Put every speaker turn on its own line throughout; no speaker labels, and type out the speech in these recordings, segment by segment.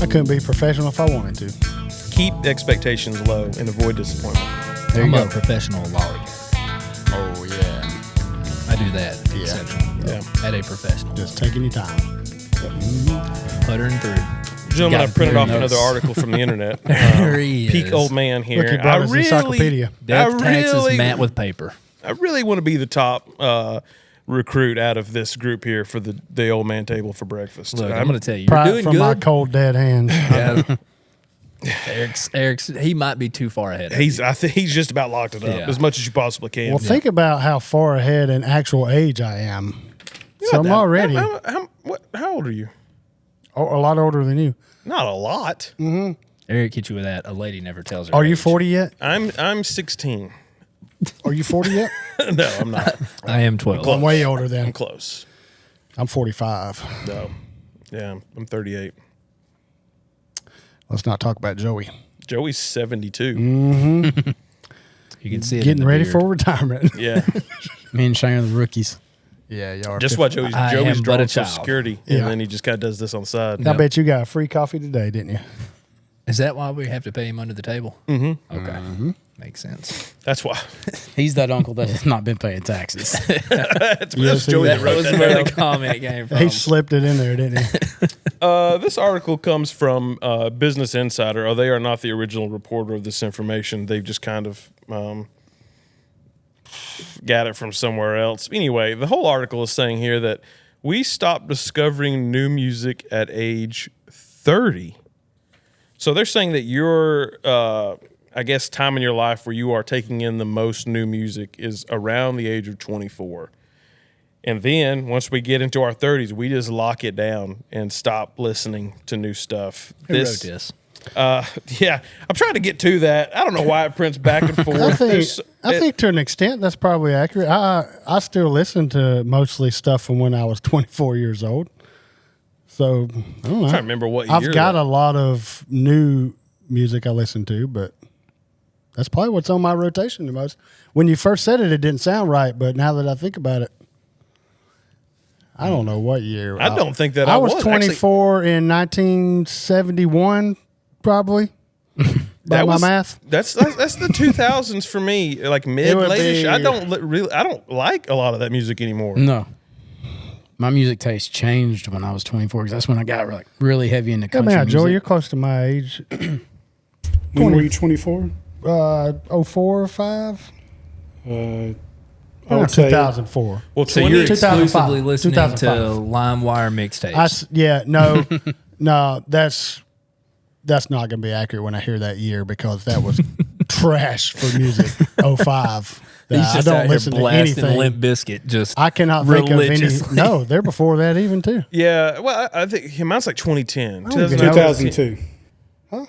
I couldn't be professional if I wanted to.
Keep expectations low and avoid disappointment.
There you
I'm
go.
a professional lawyer.
Oh, yeah.
I do that exceptionally.
Yeah.
At a professional.
Just taking your time.
Puttering through.
Gentlemen, I
Got
printed off
notes.
another article from the internet.
There he
Peak
is.
old man here.
Look, he brought his encyclopedia.
Death taxes Matt with paper.
I really want to be the top recruit out of this group here for the old man table for breakfast.
Look, I'm going to tell you, you're
Pride
doing
from
good.
my cold, dead hands.
Yeah. Eric's, he might be too far ahead.
I think he's just about locked it up
Yeah.
as much as you possibly can.
Well, think about how far ahead in actual age I am.
You're
So
not
I'm
that-
already
How old are you?
a lot older than you.
Not a lot.
Eric hit you with that. A lady never tells her.
Are you
age.
40 yet?
I'm 16.
Are you 40 yet?
No, I'm not.
I am 12.
I'm way older
I'm
than.
close.
I'm 45.
No. Yeah, I'm 38.
Let's not talk about Joey.
Joey's 72.
You can see it. in
Getting
the
ready
beard.
for retirement.
Yeah.
Me and Shane are the rookies.
Yeah, y'all are.
Just what Joey's
I am but
drawing
a
Social
child.
Security,
Yeah.
and then he just kind of does this on the side.
I bet you got a free coffee today, didn't you?
Is that why we have to pay him under the table? Mm-hmm. Okay. Makes sense.
That's why.
He's that uncle that has not been paying taxes.
That's
Yes,
Joey that
he
wrote
was
that
where
down.
the comment came from.
He slipped it in there, didn't he?
This article comes from Business Insider. Oh, they are not the original reporter of this information. They've just kind of got it from somewhere else. Anyway, the whole article is saying here that we stopped discovering new music at age 30. So they're saying that your, I guess, time in your life where you are taking in the most new music is around the age of 24. And then once we get into our 30s, we just lock it down and stop listening to new stuff.
Who wrote this?
Yeah, I'm trying to get to that. I don't know why it prints back and forth.
I think to an extent that's probably accurate. I still listen to mostly stuff from when I was 24 years old. So I don't know.
I'm trying to remember what year.
I've got a lot of new music I listen to, but that's probably what's on my rotation the most. When you first said it, it didn't sound right, but now that I think about it, I don't know what year.
I don't think that
I was
actually.
24 in 1971, probably. By my math.
That's the 2000s for me, like mid
would
late.
be-
I don't like a lot of that music anymore.
No. My music taste changed when I was 24 because that's when I got like really heavy into
Come
country
here, Joey. You're
music.
close to my age.
When were you 24?
04 or 5?
I would say
2004.
Well,
So you're
2005.
exclusively listening to
2005.
LimeWire mixtapes.
No, that's not going to be accurate when I hear that year because that was trash for music. 05.
He's
I
just
don't
out here
listen to
blasting
anything.
Limp Bizkit. Just
I cannot think of any.
religiously.
No, they're before that even too.
Yeah, well, I think mine's like 2010.
don't even know.
2002. Huh?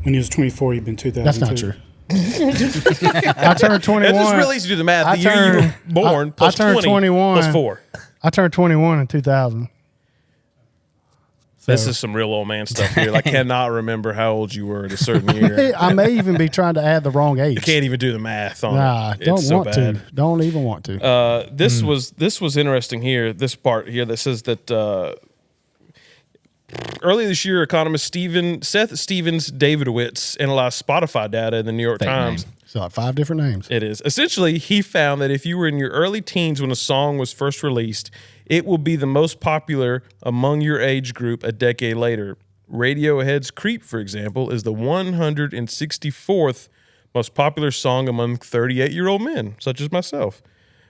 When he was 24, you've been 2002.
That's not true. I turned 21.
It's just real easy to do the math.
I
The year you
turned-
were born
I
plus
turned
20
21.
plus 4.
I turned 21 in 2000.
This is some real old man stuff here. I cannot remember how old you were at a certain year.
I may even be trying to add the wrong age.
I can't even do the math on
Nah,
it.
don't
It's so
want
bad.
to. Don't even want to.
This was interesting here. This part here that says that earlier this year, economist Seth Stevens Davidowitz analyzed Spotify data in the New York Times.
name.
So like 5 different names.
It is. Essentially, he found that if you were in your early teens when a song was first released, it will be the most popular among your age group a decade later. Radiohead's Creep, for example, is the 164th most popular song among 38-year-old men, such as myself.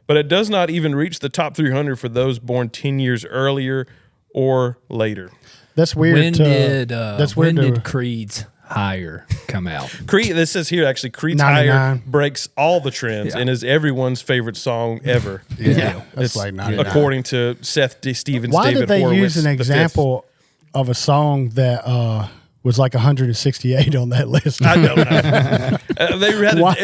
But it does not even reach the top 300 for those born 10 years earlier or later.
That's weird.
When did
that's
when
weird.
did Creed's Higher come out?
Creed, this says here actually, Creed's
99.
Higher breaks all the trends
Yeah.
and is everyone's favorite song ever.
Yeah, that's
It's
like 99.
according to Seth Stevens.
Why
David
did they
Horowitz,
use an
the fifth.
example of a song that was like 168 on that list?
I don't know. They had
Why?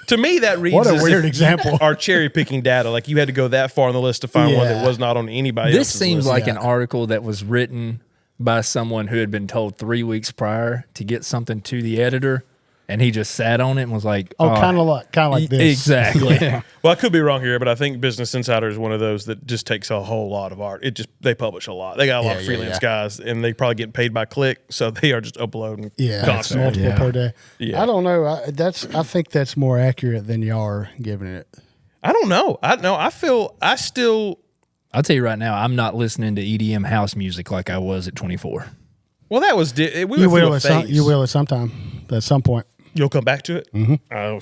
to me that reads
What a
as
weird
if
example.
Are cherry picking data like you had to go that far on the list to find one that
Yeah.
was not on anybody
This
else's
seems
list.
like
Yeah.
an article that was written by someone who had been told 3 weeks prior to get something to the editor, and he just sat on it and was like,
kind of like this.
Exactly.
Well, I could be wrong here, but I think Business Insider is one of those that just takes a whole lot of art. They publish a lot. They got a lot of freelance guys, and they probably get paid by click, so they are just uploading constantly.
Multiple per day.
Yeah.
I don't know. I think that's more accurate than y'all are giving it.
I don't know. I still.
I'll tell you right now, I'm not listening to EDM house music like I was at 24.
Well, that was
You will at some time. At some point.
You'll come back to it.
Mm-hmm.
Oh,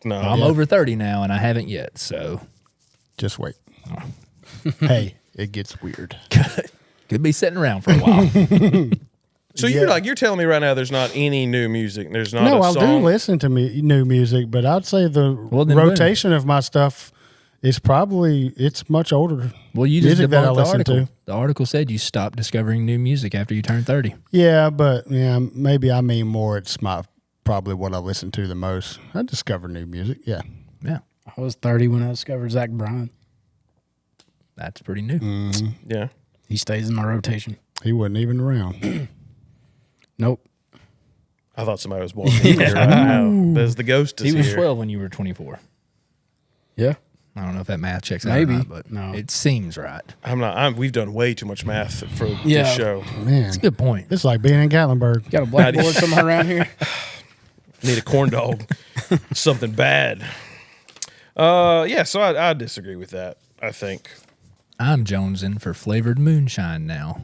no.
I'm over 30 now, and I haven't yet. So
just wait. Hey, it gets weird.
Could be sitting around for a while.
So you're telling me right now there's not any new music. There's not.
No,
a
I
song.
do listen to new music, but I'd say the rotation of my stuff is it's much older.
Well, you just
music that I
debunked the
listen
article.
to.
The article said you stopped discovering new music after you turned 30.
Yeah, but maybe I mean more. It's probably what I listen to the most. I discover new music. Yeah.
Yeah,
I was 30 when I discovered Zach Bryan.
that's pretty new.
Mm-hmm.
Yeah.
He stays in my rotation.
He wasn't even around.
Nope.
I thought somebody was walking in here right now. There's the ghost is
He was
here.
12 when you were 24.
Yeah.
I don't know if that math checks out
Maybe.
or not, but
No.
it seems right.
We've done way too much math for
Yeah.
this show.
Man,
That's a good point.
it's like being in Gatlinburg.
Got a blackboard somewhere around here?
Need a corn dog. Something bad. So I disagree with that, I think.
I'm jonesing for flavored moonshine now.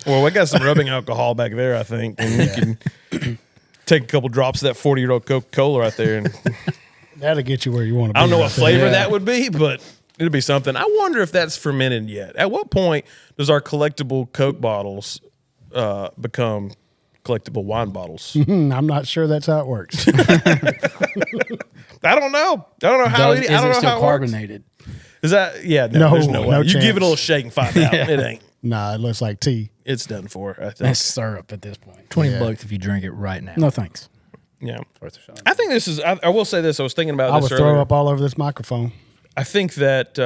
Well, we got some rubbing alcohol back there, I think, and you can take a couple drops of that 40-year-old Coca-Cola right there. And
That'll get you where you want to be.
I don't know what flavor
Yeah.
that would be, but it'll be something. I wonder if that's fermented yet. At what point does our collectible Coke bottles become collectible wine bottles?
I'm not sure that's how it works.
I don't know. I don't know how
Is
I
it
don't know
still
how it works.
carbonated?
Is that
No,
there's no way.
no
You give
chance.
it a little shake and find out. It ain't.
Nah, it looks like tea.
It's done for, I think.
That's syrup at this point.
20 bucks if you drink it right now.
No thanks.
Yeah. I think this is, I will say this. I was thinking about
I
this
would
earlier.
throw up all over this microphone.
I think that,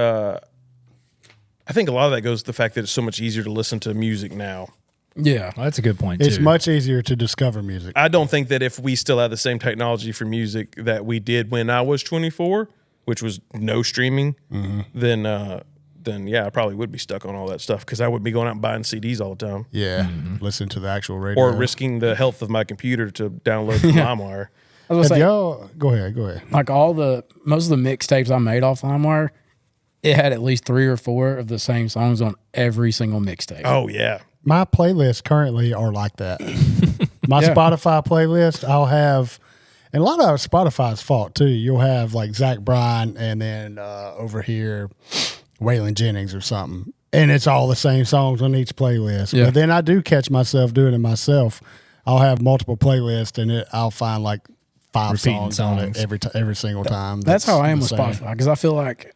I think a lot of that goes to the fact that it's so much easier to listen to music now.
Yeah.
Well, that's a good point,
It's
too.
much easier to discover music.
I don't think that if we still had the same technology for music that we did when I was 24, which was no streaming, then yeah, I probably would be stuck on all that stuff because I would be going out and buying CDs all the time
Yeah, listen to the actual radio.
or risking the health of my computer to download from LimeWire.
I was
Have
gonna say,
y'all, go ahead.
like most of the mixtapes I made off LimeWire, it had at least 3 or 4 of the same songs on every single mixtape.
Oh, yeah.
My playlists currently are like that. My
Yeah.
Spotify playlist, I'll have, and a lot of it's Spotify's fault too. You'll have like Zach Bryan and then over here, Waylon Jennings or something. And it's all the same songs on each playlist.
Yeah.
But then I do catch myself doing it myself. I'll have multiple playlists and I'll find like 5
Repeating
songs on it
songs.
every single time.
That's how I am
the
with
same.
Spotify because I feel like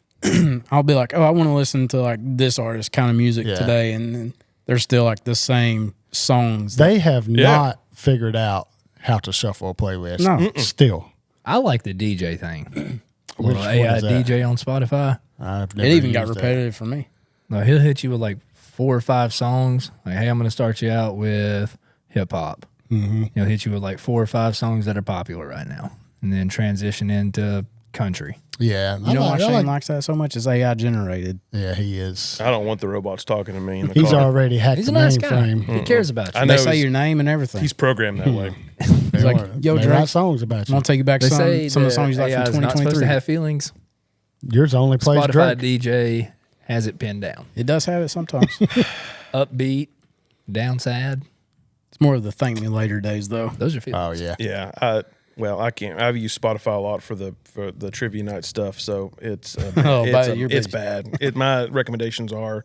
I'll be like, oh, I want to listen to like this artist kind of music
Yeah.
today, and then there's still like the same songs.
They have not figured out how to shuffle a playlist.
No.
Still.
I like the DJ thing. A little
Which
AI
one is that?
DJ on Spotify.
I've never
It even got
used that.
repetitive for me.
No, he'll hit you with like 4 or 5 songs. Like, hey, I'm going to start you out with hip hop. Mm-hmm. He'll hit you with like 4 or 5 songs that are popular right now, and then transition into country.
Yeah.
You know why Shane likes that so much? It's AI generated.
Yeah, he is.
I don't want the robots talking to me in the
He's
car.
already hacked
He's
the
a nice guy.
mainframe.
He cares about you.
I know
They say
he's-
your name and everything.
He's programmed that way.
They
like,
want-
yo,
they
Drake,
write songs about
I'm
you.
gonna take you back
They
some
say
of the songs you like
AI
from
is not supposed to
2023.
have feelings.
Yours only plays
Spotify
Drake.
DJ has it pinned down.
It does have it sometimes.
Upbeat, down sad.
It's more of the thank me later days though.
Those are feelings.
Oh yeah.
Yeah. I can't. I've used Spotify a lot for the trivia night stuff, so it's
you're
it's
busy.
bad. My recommendations are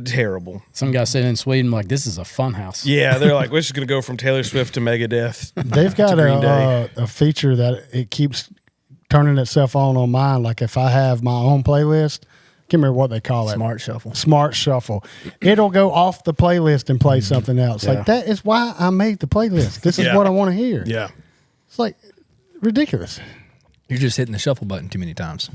terrible.
Some guy sitting in Sweden like this is a fun house.
Yeah, they're like, we're just gonna go from Taylor Swift to Megadeth.
They've got
Green Day.
a feature that it keeps turning itself on mine. Like if I have my own playlist, can't remember what they call it.
Smart shuffle.
Smart shuffle. It'll go off the playlist and play something else.
Yeah.
Like that is why I made the playlist. This is
Yeah.
what I want to hear.
Yeah.
It's like ridiculous.
You're just hitting the shuffle button too many times.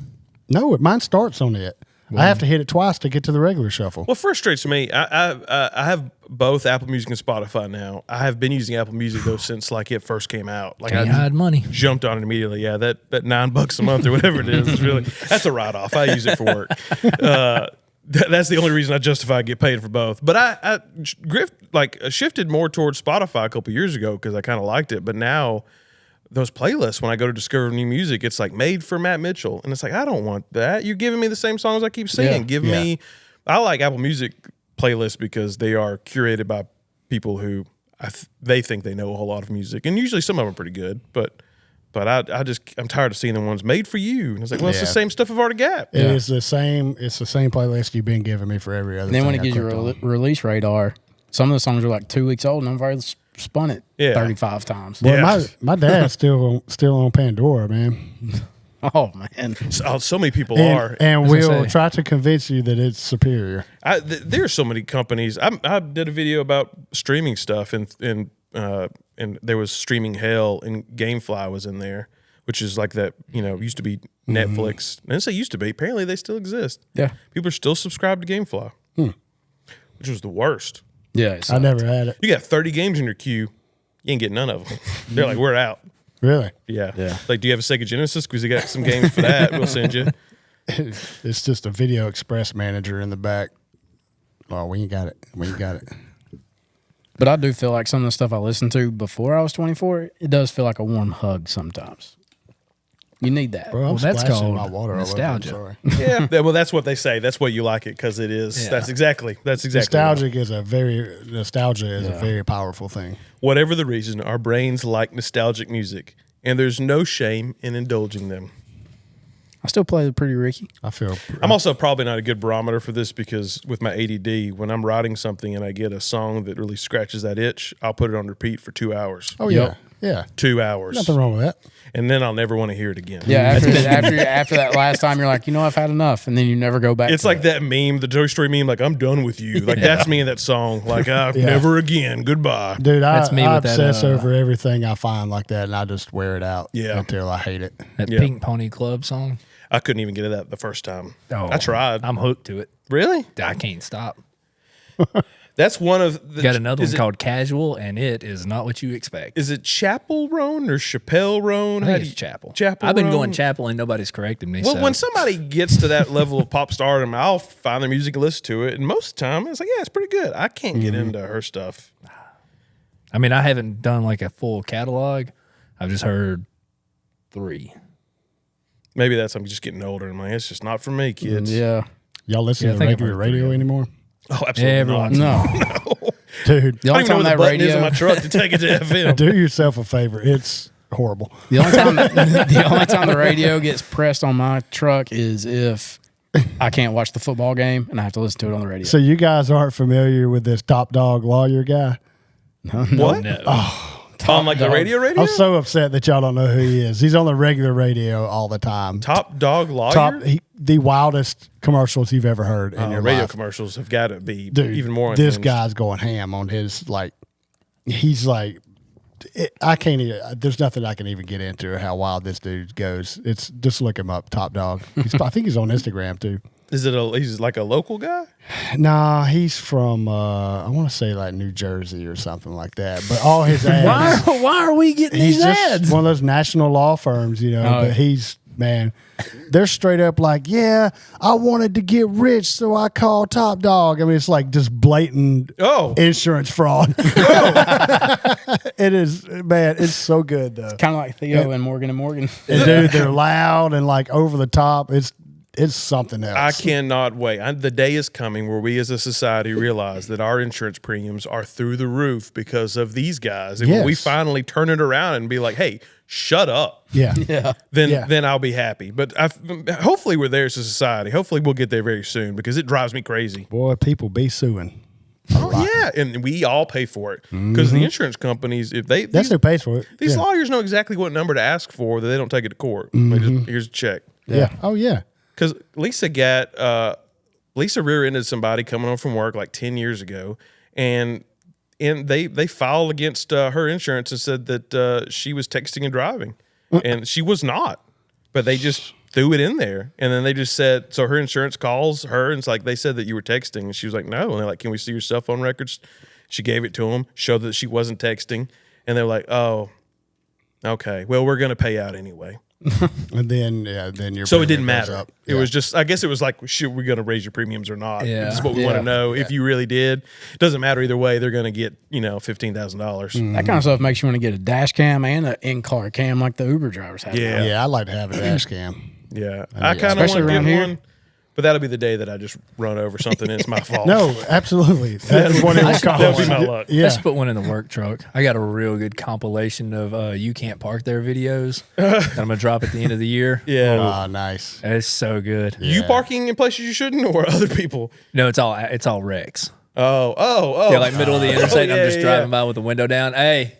No, mine starts on it. I have to hit it twice to get to the regular shuffle.
What frustrates me, I have both Apple Music and Spotify now. I have been using Apple Music though since like it first came out. Like
Can't
I
hide money.
jumped on it immediately. Yeah, that $9 a month or whatever it is really that's a write off. I use it for work. That's the only reason I justify get paid for both. But I shifted more towards Spotify a couple years ago because I kind of liked it. But now those playlists, when I go to discover new music, it's like made for Matt Mitchell, and it's like I don't want that. You're giving me the same songs I keep singing. Give me. I like Apple Music playlists because they are curated by people who they think they know a whole lot of music, and usually some of them are pretty good. But I'm tired of seeing the ones made for you. And it's like, well, it's the same stuff I've already got.
It is the same. It's the same playlist you've been giving me for every other.
And then
thing
when it
I
gives you
clicked on.
release radar, some of the songs are like 2 weeks old, and I've already spun it 35 times.
Well,
Yeah.
my dad's still on Pandora, man,
Oh man,
So many people are.
and
was gonna
we'll
say.
try to convince you that it's superior.
There are so many companies. I did a video about streaming stuff, and there was Streaming Hell, and GameFly was in there, which is like that. Used to be Netflix. I didn't say used to be. Apparently, they still exist.
yeah,
People are still subscribed to GameFly, which was the worst.
yeah.
I never had it.
You got 30 games in your queue. You ain't getting none of them. They're like, we're out.
Really,
Yeah. Like, do you have a Sega Genesis? Because you got some games for that. We'll send you.
it's just a Video Express manager in the back. Oh, we ain't got it. We ain't got it.
But I do feel like some of the stuff I listened to before I was 24, it does feel like a warm hug sometimes. You need that.
Bro, I'm
Well, that's
splashing
called
my water all over. I'm
nostalgia.
sorry.
Yeah. Well, that's what they say. That's what you like it because it is.
Yeah.
That's exactly.
Nostalgia is a very powerful thing.
Whatever the reason, our brains like nostalgic music, and there's no shame in indulging them.
I still play the Pretty Ricky.
I feel.
I'm also probably not a good barometer for this because with my ADD, when I'm writing something and I get a song that really scratches that itch, I'll put it on repeat for 2 hours.
Oh
Yep.
yeah.
2 hours.
Nothing wrong with that.
And then I'll never want to hear it again.
Yeah, after that last time, you're like, I've had enough, and then you never go back.
It's
to
like
it.
that meme, the Toy Story meme, like, I'm done with you. Like, that's me in that song. Like, never again. Goodbye.
Dude,
That's me
I
with that,
obsess over everything I find like that, and I just wear it out
Yeah.
until I hate it.
That
Yeah.
Pink Pony Club song.
I couldn't even get to that the first time.
Oh,
I tried.
I'm hooked to it.
Really?
I can't stop.
That's one of the.
Got another
is
one
it-
called Casual, and it is not what you expect.
Is it Chapel Roan or Chappelle Roan?
I
How
think
do
it's
you-
Chapel.
Chapel
I've been
Roan?
going Chapel, and nobody's corrected me.
Well,
so.
when somebody gets to that level of pop stardom, I'll find their music and listen to it. And most of the time, it's like, yeah, it's pretty good. I can't get into her stuff.
I mean, I haven't done like a full catalog. I've just heard 3.
Maybe that's I'm just getting older. I'm like, it's just not for me, kids.
Yeah.
Y'all listen
Yeah, I
to
think I've
regular
heard 3
radio
of them.
anymore?
Oh, absolutely
Everyone.
not.
No.
Dude,
The
I
only
don't even know
time
where the
that
button is
radio,
in my truck to take it to FM.
do yourself a favor. It's horrible.
the only time the radio gets pressed on my truck is if I can't watch the football game and I have to listen to it on the radio.
So you guys aren't familiar with this top dog lawyer guy?
What?
No.
On like the radio?
I'm so upset that y'all don't know who he is. He's on the regular radio all the time.
Top dog lawyer?
The wildest commercials you've ever heard in your
radio
life.
commercials have got to be
Dude,
even more.
this
unhinged.
guy's going ham on his he's like I can't even, there's nothing I can even get into how wild this dude goes. It's just look him up, Top Dog. I think he's on Instagram too.
He's like a local guy?
Nah, he's from I want to say like New Jersey or something like that. But all his ads,
Why are we getting
he's
these
just
ads?
one of those national law firms, but he's, man, they're straight up like, yeah, I wanted to get rich, so I called Top Dog. I mean, it's like just blatant insurance fraud. It is, man, it's so good though.
Kind of like Theo and Morgan and Morgan.
And dude, they're loud and like over the top. It's something else.
I cannot wait. The day is coming where we as a society realize that our insurance premiums are through the roof because of these guys. And when we
Yes.
finally turn it around and be like, hey, shut up.
Yeah.
Then I'll be happy. But hopefully we're there as a society. Hopefully we'll get there very soon because it drives me crazy.
Boy, people be suing.
Oh yeah, and we all pay for it because the insurance companies, if
That's who pays for it.
these
yeah.
lawyers know exactly what number to ask for that they don't take it to court. They just, here's a check.
Yeah. Oh yeah.
Because Lisa rear-ended somebody coming home from work like 10 years ago, and they filed against her insurance and said that she was texting and driving, and she was not. But they just threw it in there. And then they just said, so her insurance calls her and it's like, they said that you were texting. And she was like, no. And they're like, can we see your cell phone records? She gave it to them, showed that she wasn't texting. And they're like, oh, okay. Well, we're going to pay out anyway.
And then your
So it
premium
didn't
goes
matter.
up.
It was just, I guess it was like, should we going to raise your premiums or not?
Yeah.
This is what we want to know. If you really did, it doesn't matter either way. They're going to get, $15,000.
That kind of stuff makes you want to get a dash cam and an in-car cam like the Uber drivers have.
Yeah.
Yeah, I like to have a dash cam.
Yeah. I kind of want
Especially
to get
around here.
one, but that'll be the day that I just run over something and it's my fault.
No, absolutely. That's what it was called.
That'll be my luck.
Yeah.
Let's put one in the work truck. I got a real good compilation of you can't park there videos that I'm gonna drop at the end of the year.
Yeah.
Ah, nice.
It's so good.
You
Yeah.
parking in places you shouldn't or other people?
No, it's all wrecks.
Oh.
Yeah, like middle of the interstate.
yeah,
I'm just
yeah,
driving
yeah.
by with the window down. Hey,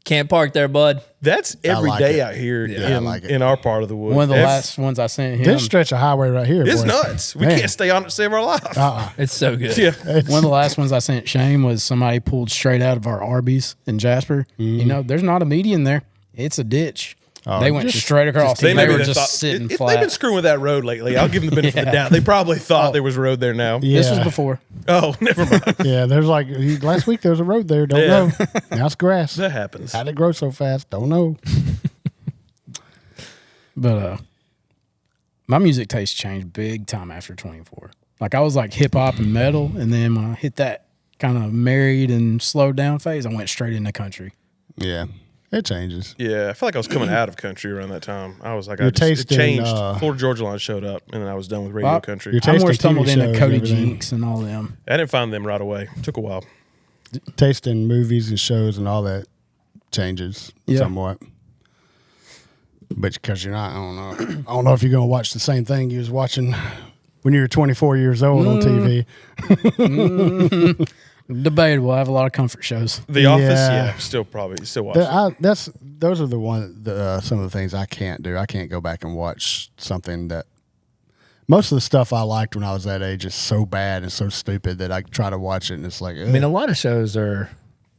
can't park there, bud.
That's every
like
day
it.
out here
Yeah, I
in,
like it.
in our part of the woods.
One of the last ones I sent him.
This stretch of highway right here.
It's
boy.
nuts. We
Man.
can't stay on it to save our life.
It's so good.
Yeah.
One of the last ones I sent Shane was somebody pulled straight out of our Arby's in Jasper. There's not a median there. It's a ditch. They went straight across.
They
and they
maybe
were
thought-
just sitting
if
flat.
they've been screwing with that road lately, I'll give them the benefit of the doubt. They probably thought there was a road there now.
Yeah.
This was before.
Oh, never mind.
Yeah, there's like last week there was a road there. Don't know. Now it's grass.
That happens.
How'd it grow so fast? Don't know.
But my music taste changed big time after 24. Like I was like hip hop and metal, and then when I hit that kind of married and slowed down phase, I went straight into country.
Yeah, it changes.
Yeah, I feel like I was coming out of country around that time. I was like,
Your
it
taste in,
changed. Florida Georgia Line showed up, and then I was done with radio
Well,
country.
your
I
taste
more
in
stumbled
TV
into
shows,
Cody
everything.
Jinks and all them.
I didn't find them right away. It took a while.
Taste in movies and shows and all that changes somewhat. But because you're not, I don't know. I don't know if you're gonna watch the same thing you was watching when you were 24 years old on TV.
Debatable. I have a lot of comfort shows.
The Office,
Yeah.
still watch.
Those are some of the things I can't do. I can't go back and watch something that most of the stuff I liked when I was that age is so bad and so stupid that I try to watch it and it's like,
I mean, a lot of shows are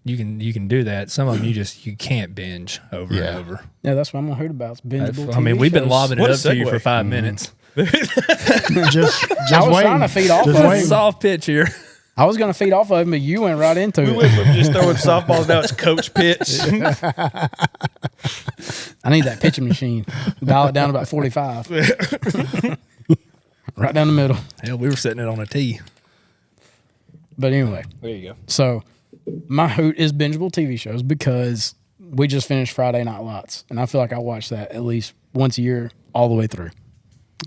you can do that. Some of them you can't binge over and
Yeah.
over.
Yeah, that's what I'm gonna hear about. Bingeable
I mean,
TV
we've been
shows.
lobbing it
What a
up to you
segue.
for 5 minutes.
just
I was
waiting.
trying to feed off
Just
of it.
waiting.
Soft pitch here.
I was gonna feed off of him, but you went right into
We
it.
went from just throwing softballs, now it's coach pitch.
I need that pitching machine. Dial it down to about 45. Right down the middle.
Hell, we were setting it on a tee.
But anyway,
There you go.
so my hoot is bingeable TV shows because we just finished Friday Night Lights, and I feel like I watch that at least once a year all the way through.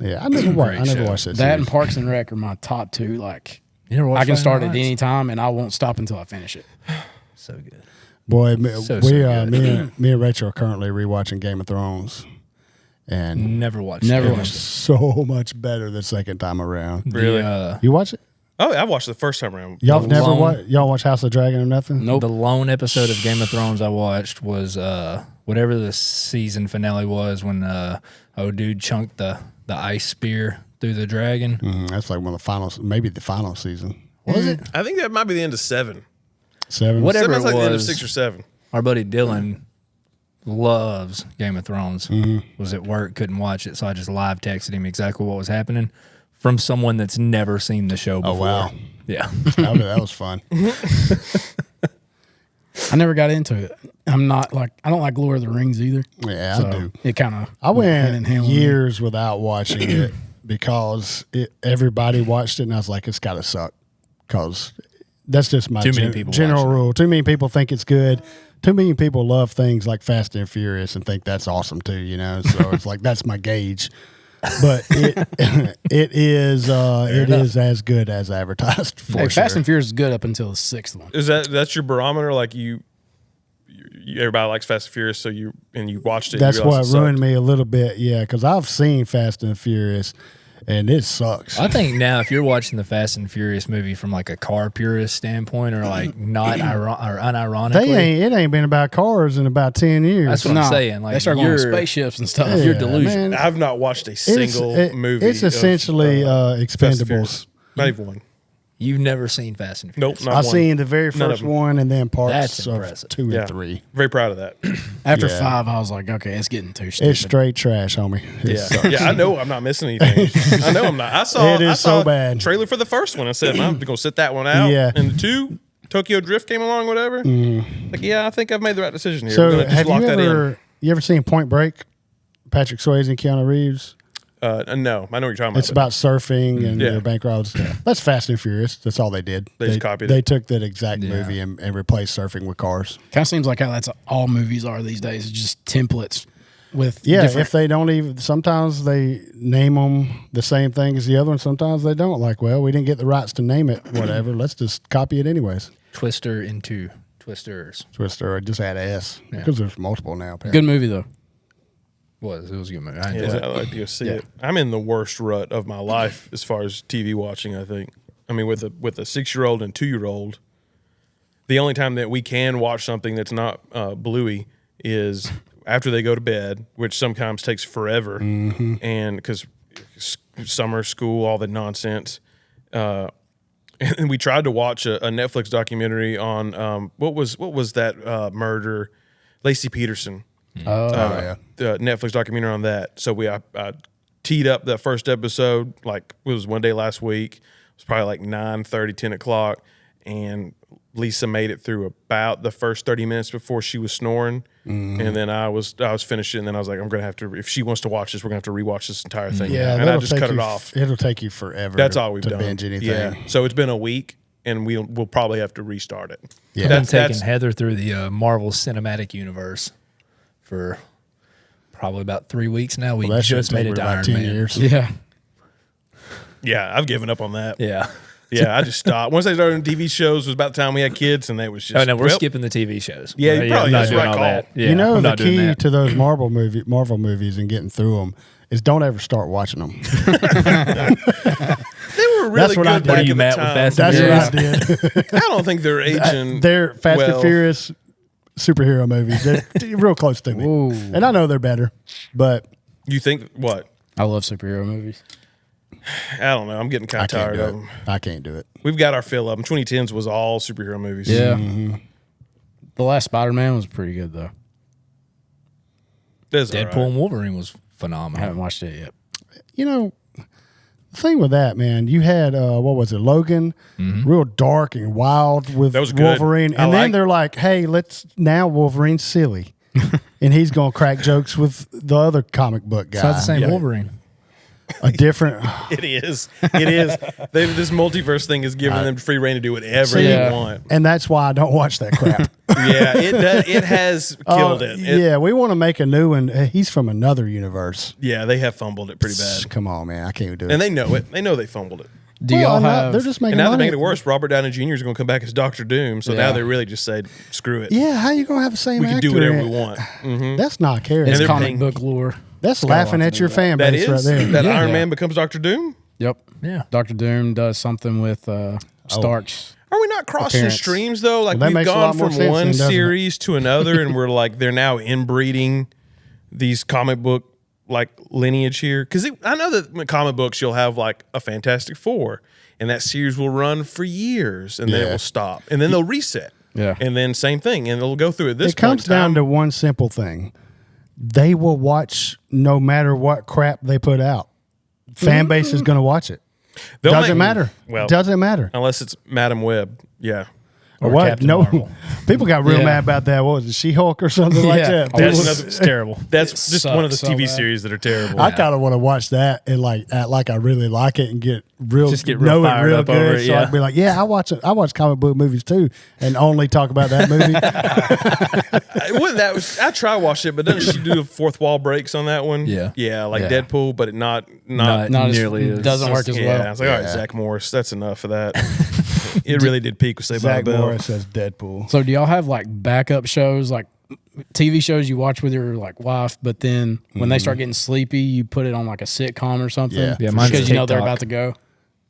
Yeah, I never watched that.
That and
series.
Parks and Rec are my top two. Like
You never watched
I can
Friday
start
Night
at
Lights?
any time, and I won't stop until I finish it.
So good.
Boy,
So
me
good.
and Rachel are currently rewatching Game of Thrones, and
Never watched.
Never
it.
it was
watched it.
so much better the second time around.
Really?
You watch it?
Oh, I watched the first time around.
Y'all
The
never
Lone-
watch? Y'all watch House of Dragon or nothing?
Nope.
The lone episode of Game of Thrones I watched was whatever the season finale was when old dude chunked the ice spear through the dragon.
That's like one of the finals, maybe the final season.
Was it?
I think that might be the end of 7.
7.
Whatever
Seven's
it
like the end of
was.
6 or 7.
Our buddy Dylan loves Game of Thrones. Was at work, couldn't watch it, so I just live texted him exactly what was happening from someone that's never seen the show before.
Oh wow,
Yeah.
that was fun.
I never got into it. I don't like Lord of the Rings either.
Yeah,
So
I do.
it kind of
I went years without watching it because everybody watched it, and I was like, it's got to suck. Because that's just my
Too many people
general
watching it.
rule. Too many people think it's good. Too many people love things like Fast and Furious and think that's awesome too. You know, so it's like that's my gauge. But it is as good as advertised for
Hey,
sure.
Fast and Furious is good up until the 6th one.
Is that's your barometer? Like you everybody likes Fast and Furious, so you watched it.
That's
you realized
what
it
ruined
sucked.
me a little bit. Yeah, because I've seen Fast and Furious, and it sucks.
I think now if you're watching the Fast and Furious movie from like a car purist standpoint or like not unironically,
It ain't been about cars in about 10 years.
that's what I'm saying. Like
they start going
you're,
to spaceships and stuff.
you're
Yeah,
delusional.
man.
I've not watched a single movie.
It's essentially
Fast and
Expendables.
Furious. Not even one.
You've never seen Fast and
Nope,
Furious.
not
I
one.
seen the very
None of
first
them.
one and then parts
That's
of
impressive.
2
Yeah.
and 3.
Very proud of that.
After
Yeah.
5, I was like, okay, it's getting too stupid.
It's straight trash, homie. It
Yeah,
sucks.
yeah. I know I'm not missing anything. I know I'm not. I saw.
It is
I saw
so bad.
a trailer for the first one. I said I'm gonna sit that one out.
Yeah.
And the 2, Tokyo Drift came along. Whatever. Like, yeah, I think I've made the right decision here.
So
We're gonna just
have
lock
you
that
ever seen Point Break? Patrick Swayze and Keanu Reeves.
No, I know what you're talking about.
It's about surfing and
Yeah.
their bank robs. That's Fast and Furious. That's all they did.
They just copied
They
it.
took that exact movie and replaced surfing with cars.
Kind of seems like how that's all movies are these days. It's just templates with
Yeah,
different.
if they don't even, sometimes they name them the same thing as the other one. Sometimes they don't. Like, well, we didn't get the rights to name it. Whatever. Let's just copy it anyways.
Twister into Twisters.
Twister or just add a S because there's multiple now. Apparently.
Good movie though.
It was a good movie. I
Yeah,
enjoyed
I'd
it.
like to go see it. I'm in the worst rut of my life as far as TV watching. I think. I mean, with a 6-year-old and 2-year-old, the only time that we can watch something that's not Bluey is after they go to bed, which sometimes takes forever, and because summer school, all the nonsense. And we tried to watch a Netflix documentary on what was that murder, Lacey Peterson.
yeah.
The Netflix documentary on that. So I teed up that first episode, like it was one day last week. It was probably like 9:30, 10 o'clock. And Lisa made it through about the first 30 minutes before she was snoring. And then I was finished it, and then I was like, I'm going to have to, if she wants to watch this, we're going to have to rewatch this entire thing.
Yeah,
and I
that'll
just
take
cut it
you
off.
It'll take you forever.
That's all we've
to
done.
binge anything.
Yeah. So it's been a week, and we'll probably have to restart it.
Yeah.
I've been taking
that's
Heather through the Marvel Cinematic Universe for probably about 3 weeks now. We
Well, that should
just
take
made it to
about
Iron
10
Man.
years.
Yeah.
yeah, I've given up on that.
Yeah.
Yeah, I just stopped. Once they started doing TV shows, it was about the time we had kids, and they was just.
Oh no, we're
well,
skipping the TV shows.
Yeah, you probably
I'm not
is
doing
right
all
call.
that. Yeah,
You know,
I'm
the
not doing
key
that.
to those Marvel movies and getting through them is don't ever start watching them.
They were really
That's what I
good
did.
back
Are
you
in
mad
the
with
time.
Fast
That's
and
what I did.
I don't think they're aging.
They're Fast
well.
and Furious superhero movies. They're real close to me.
Ooh.
And I know they're better, but
You think what?
I love superhero movies.
I don't know. I'm getting kind
I
of
can't
tired
do
of
it.
them.
I can't do it.
We've got our fill of them. 2010s was all superhero movies.
Yeah. The last Spider-Man was pretty good though.
That's all
Deadpool
right.
and Wolverine was
I
phenomenal.
haven't watched it yet.
You know, the thing with that, man, you had what was it, Logan, real dark and wild with
That was good.
Wolverine,
I
and then
like-
they're like, "Hey, Wolverine's silly," and he's gonna crack jokes with the other comic book guy.
It's not the same
Yeah.
Wolverine.
A different.
It is. It is. This multiverse thing is giving them free reign to do whatever
See,
they want.
And that's why I don't watch that crap.
Yeah, it has killed it.
Yeah, we want to make a new one. He's from another universe.
Yeah, they have fumbled it pretty bad.
Come on, man, I can't do it.
And they know it. They know they fumbled it.
Do
Well,
y'all
I'm not-
have?
They're just making
And now they're
money.
making it worse. Robert Downey Jr. is going to come back as Doctor Doom. So now
Yeah.
they really just said, screw it.
Yeah, how you gonna have the same
We can
actor?
do whatever
in-
we want.
That's not caring.
it's
they're
comic
paying-
book lore.
That's laughing at your fan
That
base
is.
right there.
That Iron
Yeah.
Man becomes Doctor Doom?
Yep.
Yeah.
Doctor Doom does something with Stark's.
Are we not crossing
Appearance.
streams though? Like
Well, that
we've
makes a
gone
lot more
from
sense
one
then, doesn't it?
series to another, and we're like they're now inbreeding these comic book like lineage here. Because I know that in comic books you'll have like a Fantastic Four, and that series will run for years, and then it
Yeah.
will stop, and then they'll reset.
Yeah.
and then same thing, and it'll go through at this.
It comes
point in time.
down to one simple thing. They will watch no matter what crap they put out. Fan base is going to watch it.
They'll
Doesn't
make-
matter.
Well,
Doesn't matter.
unless it's Madam Web. Yeah.
Or
Or
what?
Captain
No,
Marvel.
people got real
Yeah.
mad about that. What was it, She-Hulk or something like
Yeah.
that?
That's
People-
another-
It's terrible.
That's just one of the
sucks so
TV
bad.
series that are terrible.
I kind of want to watch that and like act like I really like it and get real,
Just get real
know it
fired
real
up
good.
over it,
So
yeah.
I'd be like, yeah, I watch it. I watch comic book movies too, and only talk about that movie.
I try to watch it, but doesn't she do the fourth wall breaks on that one?
Yeah.
yeah, like
Yeah.
Deadpool, but not
Not
Not as-
nearly as
doesn't work as
yeah.
well.
I was like, all right,
Yeah.
Zach Morris, that's enough of that. It really did peak with Saved by
Zach
the Bell.
Morris says Deadpool.
So do y'all have like backup shows, like TV shows you watch with your like wife, but then when they start getting sleepy, you put it on like a sitcom or something?
Yeah.
Yeah, mine's
because you know they're
TikTok.
about to go.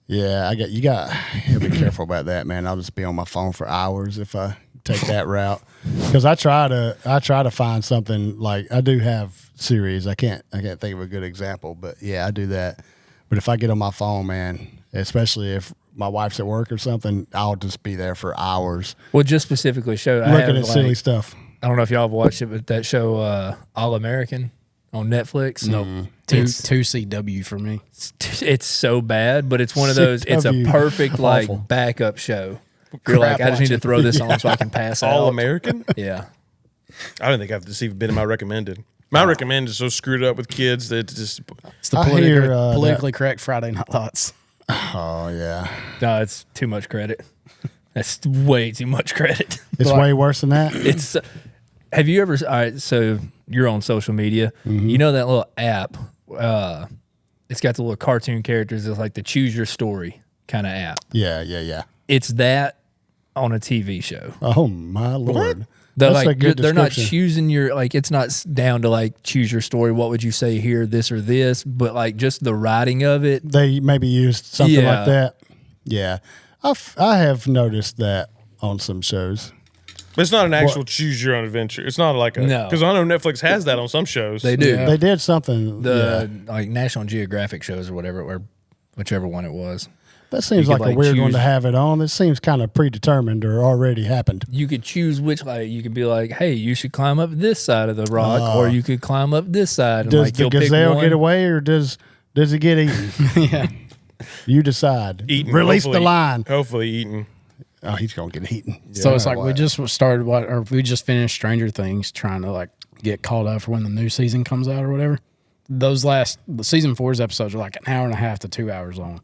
Yeah, you got to be careful about that, man. I'll just be on my phone for hours if I take that route. Because I try to find something like I do have series. I can't think of a good example, but yeah, I do that. But if I get on my phone, man, especially if my wife's at work or something, I'll just be there for hours
Well, just specifically show
looking at silly stuff.
I don't know if y'all have watched it, but that show All American on Netflix.
No, two CW for me.
It's so bad, but it's one of those. It's a
CW.
perfect like
Awful.
backup show. You're like, I just need to throw this on so I can pass out.
All American?
Yeah.
I don't think I've just even been in my recommended. My recommended is so screwed up with kids that it's just
It's the
I hear,
politically correct Friday Night Lights.
Oh yeah,
No, it's too much credit. That's way too much credit.
it's way worse than that.
It's. Have you ever? All right, so you're on social media. You know that little app. It's got the little cartoon characters. It's like the Choose Your Story kind of app.
Yeah.
It's that on a TV show.
Oh my lord.
They're
That's a
like
good
they're not
description.
choosing your like. It's not down to like choose your story. What would you say here, this or this? But like just the writing of it.
They maybe used something
Yeah.
like that. Yeah, I have noticed that on some shows.
But it's not an actual choose your own adventure. It's not like a
No.
because I know Netflix has that on some shows.
They do.
They did something.
The like National Geographic shows or whatever, or whichever one it was.
that seems
you
like
could,
a
like,
weird one
choose-
to have it on. It seems kind of predetermined or already happened.
You could choose which like you could be like, hey, you should climb up this side of the rock, or you could climb up this side. And
Does
like
the
you'll pick
gazelle
one.
get away or does it get eaten?
Yeah.
You decide.
Eaten,
Release the
hopefully-
line.
Hopefully eaten.
Oh, he's gonna get eaten.
So it's like we just started or we just finished Stranger Things, trying to like get caught up for when the new season comes out or whatever. The season 4's episodes are like an hour and a half to 2 hours long.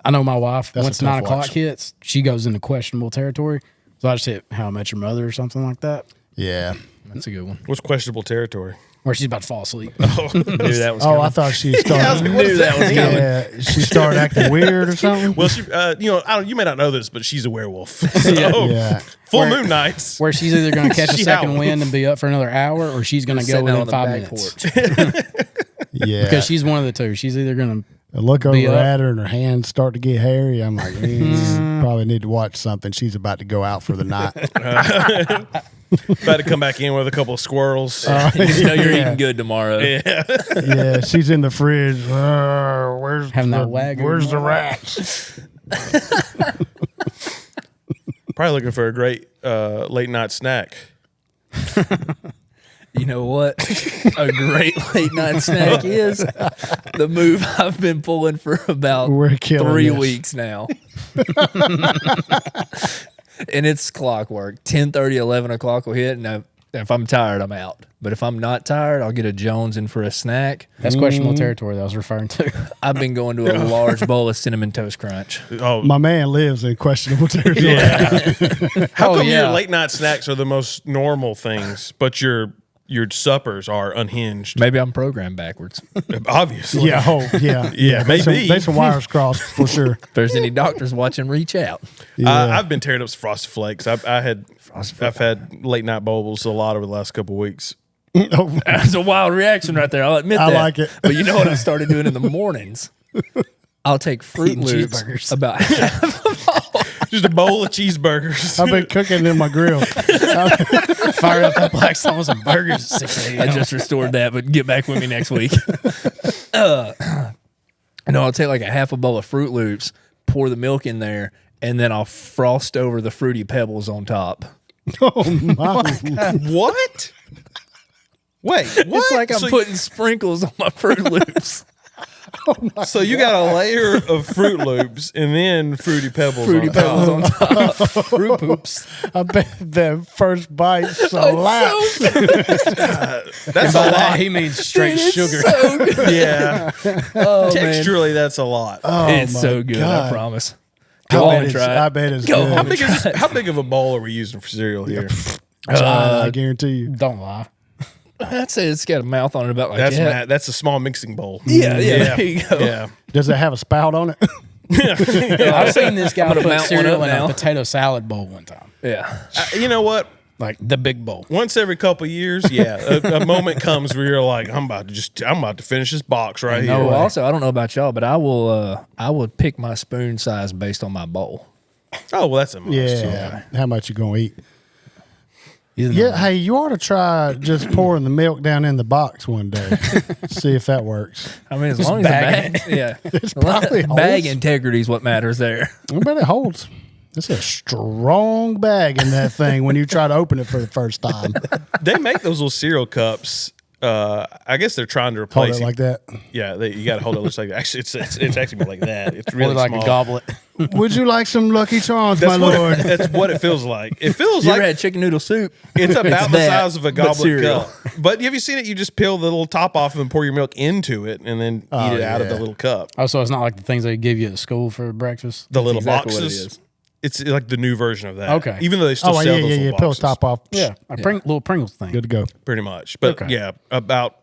I know my wife,
That's a
once
tough
9 o'clock
watch.
hits, she goes into questionable territory. So I just hit How I Met Your Mother or something like that,
Yeah.
That's a good one.
What's questionable territory?
where she's about to fall asleep.
Knew that was
Oh,
coming.
I thought she started.
Knew that was coming.
Yeah, she started acting weird or something.
Well, she, you may not know this, but she's a werewolf. So,
Yeah.
full moon nights.
Where she's either going to catch a
She
second
howled.
wind and be up for another hour, or she's going to go
Sitting out
within
on
5
the back
minutes.
porch.
Yeah.
Because she's one of the two. She's either going to
I look over
be up.
at her and her hands start to get hairy. I'm like, probably need to watch something. She's about to go out for the night.
About to come back in with a couple of squirrels.
You just know you're
Yeah.
eating good tomorrow.
Yeah, she's in the fridge. Where's
Having that
the,
wagyu.
Where's the rats?
Probably looking for a great late night snack.
You know what? A great late night snack is the move I've been pulling for about
We're killing
3
this.
weeks now. And it's clockwork. 10:30, 11 o'clock will hit, and if I'm tired, I'm out. But if I'm not tired, I'll get a Jones in for a snack.
That's questionable territory that I was referring to.
I've been going to a large bowl of Cinnamon Toast Crunch.
Oh,
My man lives in questionable territory.
how come
yeah.
your late night snacks are the most normal things, but your suppers are unhinged?
Maybe I'm programmed backwards.
Obviously.
Yeah,
Yeah, maybe.
There's some wires crossed for sure.
If there's any doctors watching, reach out.
I've been tearing up some Frosted Flakes. I've had late night bowls a lot over the last couple of weeks.
That's a wild reaction right there. I'll admit
I
that.
like it.
But you know what I started doing in the mornings? I'll take Fruit
Eating
Loops
cheeseburgers.
about
Just a bowl of cheeseburgers.
I've been cooking in my grill.
Fire up that black stone with some burgers at 6
I
a.m.
just restored that, but get back with me next week. No, I'll take like a half a bowl of Fruit Loops, pour the milk in there, and then I'll frost over the Fruity Pebbles on top.
Oh my!
What? Wait, what?
It's like I'm
so,
putting sprinkles on my Fruit Loops.
so you got a layer of Fruit Loops and then Fruity Pebbles
Fruity
on top.
Pebbles on top. Fruit Poops.
I bet that first bite slaps.
That's a
By that,
lot.
he means straight
It's
sugar.
so good.
Yeah.
Oh, man.
Texturally, that's a lot.
It's
my
so good,
God.
I promise.
I
Go
bet
on,
it's,
try it.
I bet it's
Go
good.
home and
How big of a bowl are we using for cereal here?
I guarantee you.
Don't lie.
I'd say it's got a mouth on it about like
That's
that.
that's a small mixing bowl.
Yeah, there you go.
Yeah.
Does it have a spout on it?
I've seen this guy
I'm gonna
put
mount one
cereal
up
in
now.
a potato salad bowl one time.
Yeah.
You know what?
Like the big bowl.
Once every couple of years, a moment comes where you're like, I'm about to finish this box right
No
here.
Well, also, I don't know about y'all, but I will pick my spoon size based on my bowl.
Oh, well, that's a must.
Yeah. How much you gonna eat? Yeah, hey, you ought to try just pouring the milk down in the box one day. See if that works.
I mean, as long as the bag, yeah,
It's probably
bag
holds.
integrity is what matters there.
I bet it holds. It's a strong bag in that thing when you try to open it for the first time.
They make those little cereal cups. I guess they're trying to
Hold
replace
it like that.
Yeah, you got to hold it just like that. Actually, it's actually more like that. It's really
Really like
small.
a goblet.
Would you like some Lucky Charms, my
That's what,
lord?
that's what it feels like. It feels
You
like
ever had chicken noodle soup?
it's about the
that,
size of a
but
goblet
cereal.
cup. But have you seen it? You just peel the little top off and pour your milk into it, and then eat it out of the little cup.
Oh, so it's not like the things they give you at school for breakfast?
The little
exactly what it
boxes.
is.
It's like the new version of that.
Okay.
Even though they still
Oh,
sell
yeah,
those
yeah,
little
yeah. Peel the
boxes.
top off.
Yeah, a little Pringles thing.
Good to go.
Pretty much. But
Okay.
yeah, about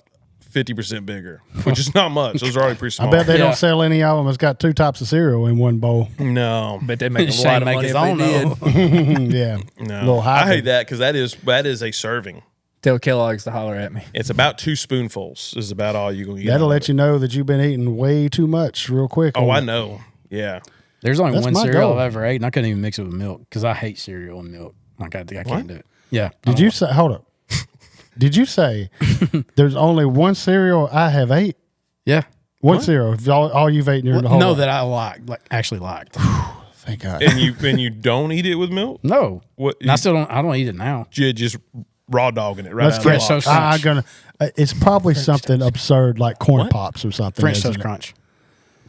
50% bigger, which is not much. Those are already pretty small.
I bet they
Yeah.
don't sell any of them that's got 2 types of cereal in one bowl.
No.
Bet they make a
Shane
lot of
make
money
his
if they
own,
did.
though.
Yeah.
No.
Little
I
hybrid.
hate that because that is a serving.
Tell Kellogg's to holler at me.
It's about 2 spoonfuls is about all you're going to get.
That'll let you know that you've been eating way too much real quick.
Oh, I
on it.
know. Yeah.
There's only
That's
one
my
cereal
goal.
I've ever ate, and I couldn't even mix it with milk because I hate cereal and milk. Like I can't do it. Yeah.
Did you say, hold up. Did you say there's only one cereal I have ate?
Yeah.
One cereal. All you've eaten your whole
No,
life.
that I like actually liked.
Thank God.
And you don't eat it with milk?
No.
What
And I still don't. I don't eat it now.
you just raw dogging it right
Let's
out of the
get
French
box.
toast
I'm gonna. It's probably something absurd like corn pops or something.
French
isn't
toast
it?
crunch.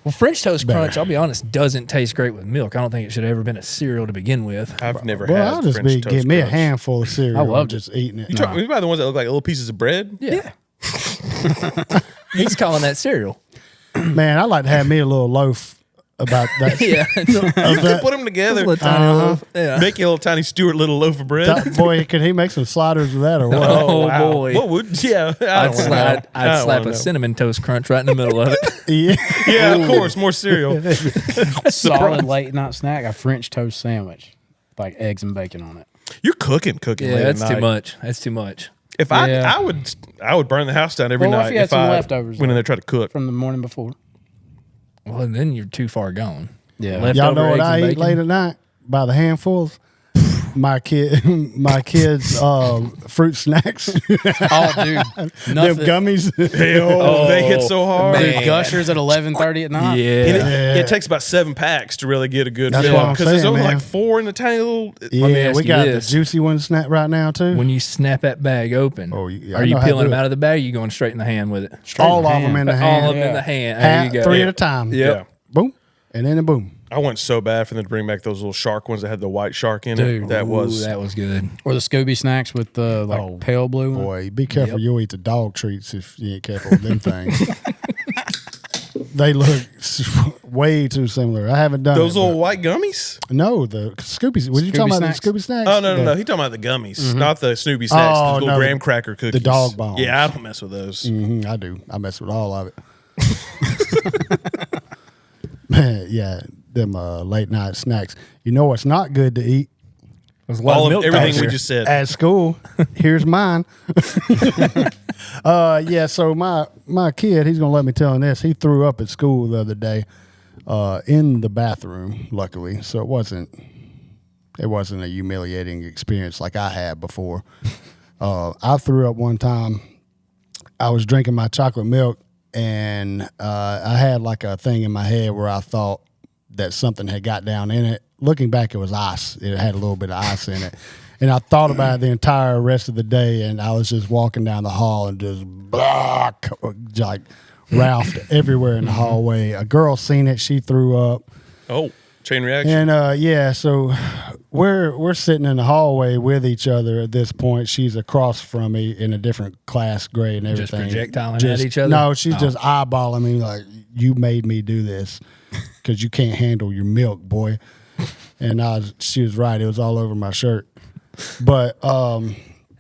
Well, French Toast
Better.
Crunch, I'll be honest, doesn't taste great with milk. I don't think it should have ever been a cereal to begin with.
I've never
Well,
had
I'll just
French
be
toast
get me a
crunch.
handful of cereal.
I loved
and just eating it.
You talking about the ones that look like little pieces of bread?
Yeah. He's calling that cereal.
Man, I like to have me a little loaf about that.
Yeah.
You can put them together.
Little tiny loaf. Yeah.
Make you a little tiny Stuart little loaf of bread.
Boy, could he make some sliders with that or what?
Oh, boy.
What would? Yeah, I
I'd
don't wanna know. I
I'd
don't
slap
wanna
a
know.
cinnamon toast crunch right in the middle of it.
Yeah.
Yeah, of course, more cereal.
Solid late night snack, a French toast sandwich, like eggs and bacon on it.
You're cooking
Yeah,
late
that's
at
too
night.
much. That's too much.
If
Yeah.
I would burn the house down every
Well, what
night
if you had some
I
leftovers,
went in
though?
there try to cook.
From the morning before.
Well, then you're too far gone.
Yeah.
Y'all
Leftover
know what
eggs and
I eat
bacon.
late at night by the handfuls? My kids' fruit snacks.
Oh, dude.
Them
Nothing.
gummies.
They hit so hard.
The
Man.
gushers at 11:30 at night.
And
Yeah.
it takes about 7 packs to really get a good
That's
fill
what I'm
because there's
saying,
only
man.
like 4 in the tiny little.
Yeah,
ask
we
you
got
this.
the juicy one snack right now too.
When you snap that bag open,
Oh, yeah, I
are you
know how to
peeling
do
them
it.
out of the bag? Or you going straight in the hand with it?
All of them in the
All
hand.
of them in the hand. There you go.
3 at a time.
Yep.
Yeah.
Boom. And then a boom.
I went so bad for them to bring back those little shark ones that had the white shark in it.
Dude.
That
Ooh,
was
that was good.
Or the Scooby snacks with the pale blue one.
Boy, be careful. You'll eat the dog treats if you ain't careful with them things. They look way too similar. I haven't done
those
it,
little white gummies.
but no, the Scooby. Was you
Scooby
talking about
snacks?
the Scooby snacks?
Oh no,
The-
he talking about the gummies, not the Snoopy snacks.
Oh,
the little
no,
graham cracker cookies.
dog bones.
Yeah, I don't mess with those.
Mhm, I do. I mess with all of it. Man, yeah, them late night snacks. You know what's not good to eat
There's a lot
All
of
of
milk
everything
back
we
there.
just said.
at school? Here's mine. Yeah. So my kid, he's gonna let me tell him this. He threw up at school the other day, in the bathroom. Luckily, so it wasn't a humiliating experience like I had before. I threw up one time. I was drinking my chocolate milk, and I had like a thing in my head where I thought that something had got down in it. Looking back, it was ice. It had a little bit of ice in it. And I thought about it the entire rest of the day, and I was just walking down the hall and just like Ralphed everywhere in the hallway. A girl seen it. She threw up.
Oh, chain reaction.
And yeah, so we're sitting in the hallway with each other at this point. She's across from me in a different class grade and
Just
everything.
projectiling at each other?
No, she's just eyeballing me like, you made me do this because you can't handle your milk, boy. And she was right. It was all over my shirt. But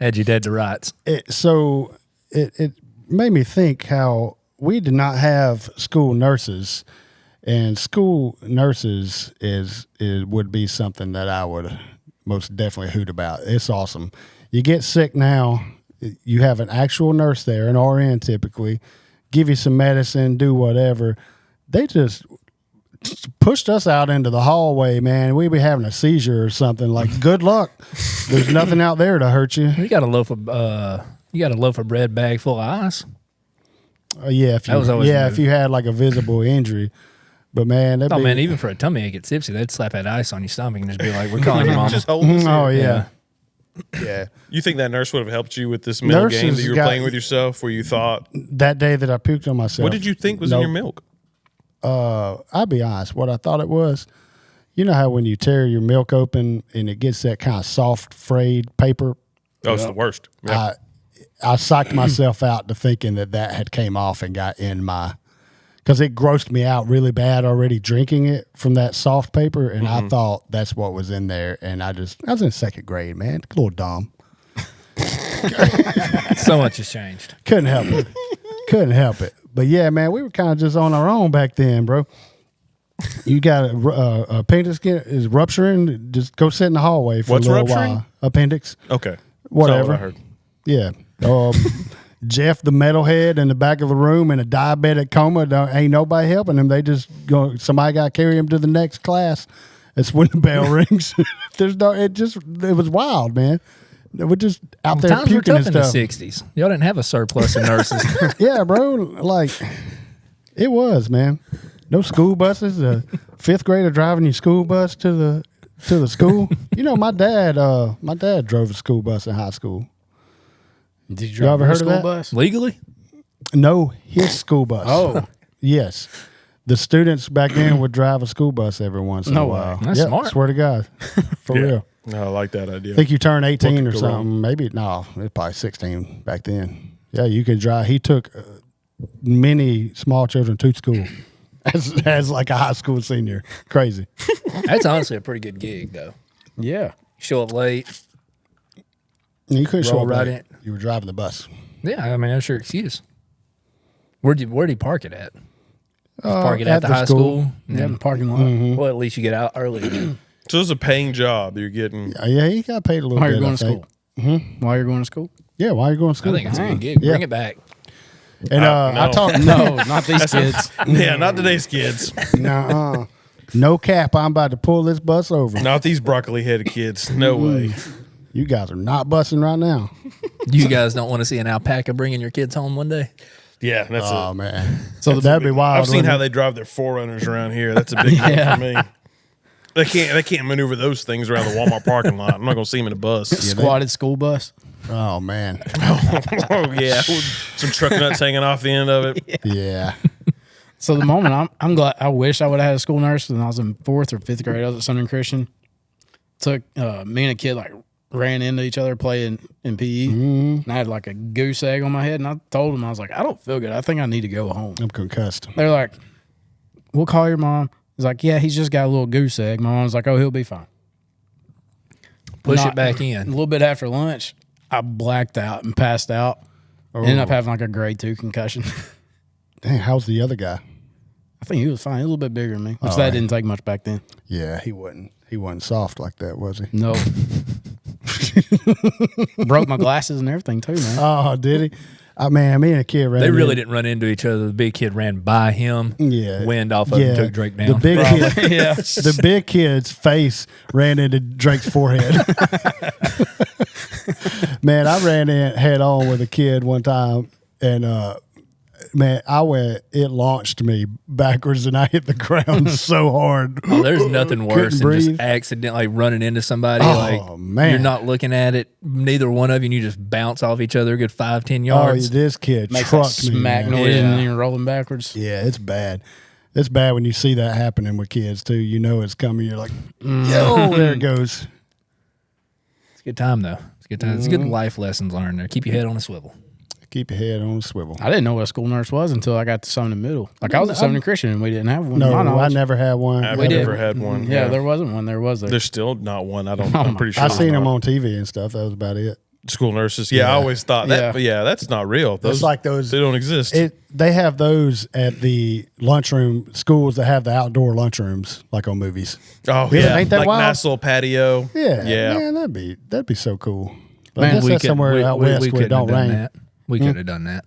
Had you dead to rights.
it made me think how we did not have school nurses, and school nurses would be something that I would most definitely hoot about. It's awesome. You get sick now, you have an actual nurse there, an RN typically, give you some medicine, do whatever. They just pushed us out into the hallway, man. We'd be having a seizure or something. Like, good luck. There's nothing out there to hurt you.
You got a loaf of bread bag full of ice.
Yeah, if
That was always
if you had like a visible injury. But man,
Oh man, even for a tummy ache at Tipsy, they'd slap that ice on your stomach and just be like, "We're calling your mom."
Just hold this here.
oh yeah. Yeah.
You think that nurse would have helped you with this mental game that
Nurses
you were
got-
playing with yourself, where you thought,
That day that I puked on myself.
what did you think was in your milk?
I'll be honest, what I thought it was, you know how when you tear your milk open and it gets that kind of soft frayed paper?
Oh, it's the worst. Yeah.
I psyched myself out to thinking that had came off and got in my, because it grossed me out really bad already drinking it from that soft paper, and I thought that's what was in there, and I was in second grade, man, a little dumb.
So much has changed.
Couldn't help it. But yeah, man, we were kind of just on our own back then, bro. You got a appendix is rupturing. Just go sit in the hallway for
What's
a little
rupturing?
while. Appendix,
Okay.
whatever.
That's all I heard.
Yeah. Jeff, the metalhead in the back of the room in a diabetic coma. Ain't nobody helping him. They just go. Somebody got to carry him to the next class. That's when the bell rings. It was wild, man. We're just out there
Times were
puking
tough
and
in the
stuff.
'60s. Y'all didn't have a surplus of nurses.
Yeah, bro. Like, it was, man. No school buses. A fifth grader driving your school bus to the school. You know, my dad drove a school bus in high school.
Did you
Y'all
drive
ever
your
heard of
school
that?
bus?
Legally?
No, his school bus.
Oh.
Yes. The students back then would drive a school bus every once in
No
a
way.
while.
That's
Yep,
smart.
Swear to God. For
Yeah.
real.
No, I like that idea.
I think you turn 18
What
or
could go wrong?
something. Maybe, no, it was probably 16 back then. Yeah, you could drive. He took many small children to school as like a high school senior. Crazy.
That's honestly a pretty good gig, though.
Yeah.
You show up late.
You couldn't show
Roll
up
right
late.
in.
You were driving the bus.
Yeah, I mean, that's your excuse. Where'd you park it at? Park it at the
the
high school.
Yeah, in the parking lot.
Well, at least you get out early.
So it's a paying job you're getting.
Yeah, he got paid a little
While
bit.
you're going
I
to
think.
school. While you're going to school?
Yeah, while you're going to
I
school.
think it's a good gig.
Yeah.
Bring it back.
And
no.
I talked.
No, not these kids.
Yeah, not today's kids.
Nuh-uh. No cap. I'm about to pull this bus over.
Not these broccoli-headed kids. No way.
You guys are not busing right now.
You guys don't want to see an alpaca bringing your kids home one day?
Yeah, that's
Oh
it.
man. So that'd be wild.
I've seen
wouldn't
how
it?
they drive their Forerunners around here. That's a big deal for me. They can't maneuver those things around the Walmart parking lot. I'm not gonna see them in a bus.
Squatted school bus.
Oh man.
Oh yeah, with some truck nuts hanging off the end of it.
Yeah.
So the moment I'm glad. I wish I would have had a school nurse when I was in 4th or 5th grade. I was at Southern Christian. Took me and a kid like ran into each other playing in PE. And I had like a goose egg on my head, and I told him, I was like, I don't feel good. I think I need to go home.
I'm concussed.
They're like, we'll call your mom. He's like, yeah, he's just got a little goose egg. My mom's like, oh, he'll be fine.
Push
Not-
it back
A
in.
little bit after lunch, I blacked out and passed out. Ended up having like a grade 2 concussion.
Dang, how's the other guy?
I think he was fine. He was a little bit bigger than me, which
Oh,
that
right.
didn't take much back then.
Yeah, he wasn't. He wasn't soft like that, was he?
No. Broke my glasses and everything too, man.
Oh, did he? Man, me and a kid ran.
They really
in-
didn't run into each other. The big kid ran by him.
Yeah.
Wind off of him, took Drake down.
The big kid,
Yeah.
the big kid's face ran into Drake's forehead. Man, I ran in head on with a kid one time, and man, it launched me backwards, and I hit the ground so hard.
Oh, there's nothing worse than
breathe.
just accidentally running into somebody.
Oh,
like
man.
you're not looking at it, neither one of you, and you just bounce off each other a good 5-10
Oh,
yards.
this kid
Makes that
trucked me.
smack
man.
noise
Yeah.
and then you're rolling backwards.
Yeah, it's bad. It's bad when you see that happening with kids too. You know it's coming. You're like, yo, there it goes.
It's a good time though. It's a good time. It's good life lessons learned there. Keep your head on a swivel.
Keep your head on a swivel.
I didn't know what a school nurse was until I got to Southern Middle. Like I was at Southern Christian and we didn't have one.
No,
My
I
knowledge.
never had one.
I've
We did.
never had one.
Yeah, there wasn't one. There was there.
There's still not one. I'm pretty sure.
I
there's
seen them
not.
on TV and stuff. That was about it.
School nurses. Yeah, I always thought that.
Yeah.
But yeah, that's not real. Those
like those-
They don't exist.
They have those at the lunchroom schools that have the outdoor lunchrooms, like on movies.
oh
Yeah,
yeah,
ain't that
like
wild?
nice little patio.
Yeah,
Yeah.
man, that'd be so cool. But
Man,
I guess that's somewhere out west where it
couldn't have
don't
done
rain.
that. We could have done that.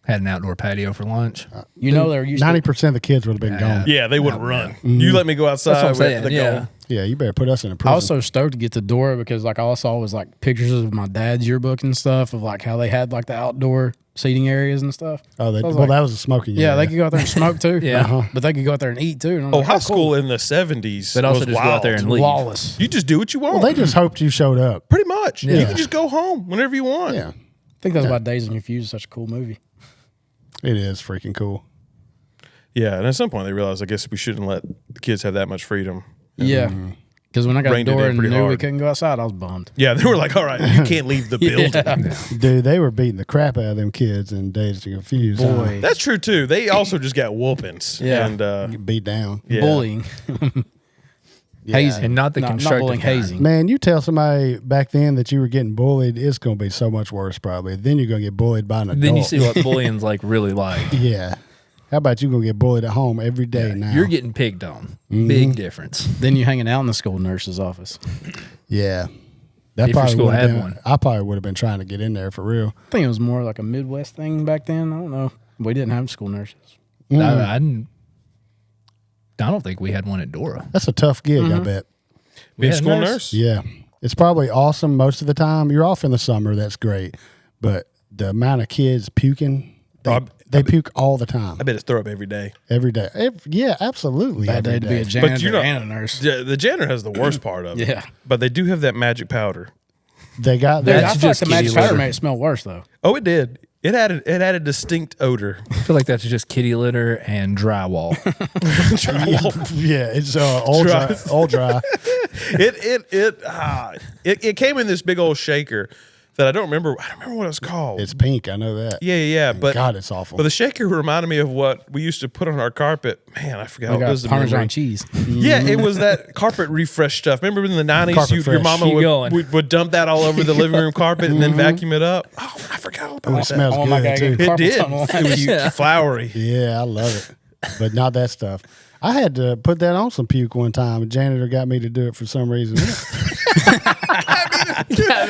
Had an outdoor patio for lunch.
You know, they're used
90% of the kids would have been gone.
Yeah, they would run. You let me go outside.
That's what I'm saying.
they're
Yeah.
gone.
Yeah, you better put us in a
I
prison.
was so stoked to get to Dora because like all I saw was like pictures of my dad's yearbook and stuff of like how they had like the outdoor seating areas and stuff.
oh,
I was
well,
like,
that was a smoking
yeah,
area.
they could go out there and smoke too.
Yeah.
But they could go out there and eat too. And I'm
Oh,
like,
high
how cool.
school in the 70s
But also
was
just
wild.
go out there and leave.
Lawless.
You just do what you want.
Well, they just hoped you showed up.
Pretty much. You
Yeah.
can just go home whenever you want.
Yeah,
I think that's why Days and Confused is such a cool movie.
it is freaking cool.
Yeah, and at some point they realized, I guess we shouldn't let the kids have that much freedom.
Yeah. Because when I got
Reined it
Dora
in
and
pretty
knew we
hard.
couldn't go outside, I was bummed.
Yeah, they were like, all right, you can't leave the building.
Dude, they were beating the crap out of them kids in Dazed and Confused.
Boy.
That's true, too. They also just got whoopings.
Yeah.
And,
Get beat down.
yeah.
Bullying. Hazing.
And not the
Not
constructive
bullying,
kind.
hazing.
Man, you tell somebody back then that you were getting bullied, it's going to be so much worse probably. Then you're going to get bullied by an adult.
Then you see what bullying's like really like.
Yeah. How about you going to get bullied at home every day now?
You're getting picked on. Big difference.
Then you hanging out in the school nurse's office.
Yeah. That
If your
probably
school
would have
had
been,
one.
I probably would have been trying to get in there for real.
I think it was more like a Midwest thing back then. I don't know. We didn't have school nurses.
I don't think we had one at Dora.
That's a tough gig, I bet.
Being
Yeah,
school
nurse.
nurse?
Yeah. It's probably awesome most of the time. You're off in the summer, that's great. But the amount of kids puking, they puke all the time,
I bet it's throw up every day.
every day. Yeah, absolutely.
Bad
every
day to be a
day.
janitor
you know-
and a nurse.
The janitor has the worst part of it.
Yeah.
But they do have that magic powder.
They got
Dude,
that.
I
That's
feel like
just
the magic
kitty
powder
litter.
made it smell worse though.
Oh, it did. It added distinct odor.
I feel like that's just kitty litter and drywall.
Yeah, it's all
Dry.
dry. All dry.
It came in this big old shaker that I don't remember. I don't remember what it was called.
It's pink. I know that.
yeah. But
God, it's awful.
But the shaker reminded me of what we used to put on our carpet. Man, I forgot
We
what
got
was the
Parmesan
memory.
cheese.
Yeah, it was that carpet refresh stuff. Remember in the 90s,
Carpet
your
fresh.
mama
Keep going.
would dump that all over the living room carpet and then vacuum it up. Oh, I forgot about
it
that.
smells
Oh my
good
God,
too.
get
It
carpet
did.
tunnel.
It was flowery.
Yeah, I love it. But not that stuff. I had to put that on some puke one time. A janitor got me to do it for some reason.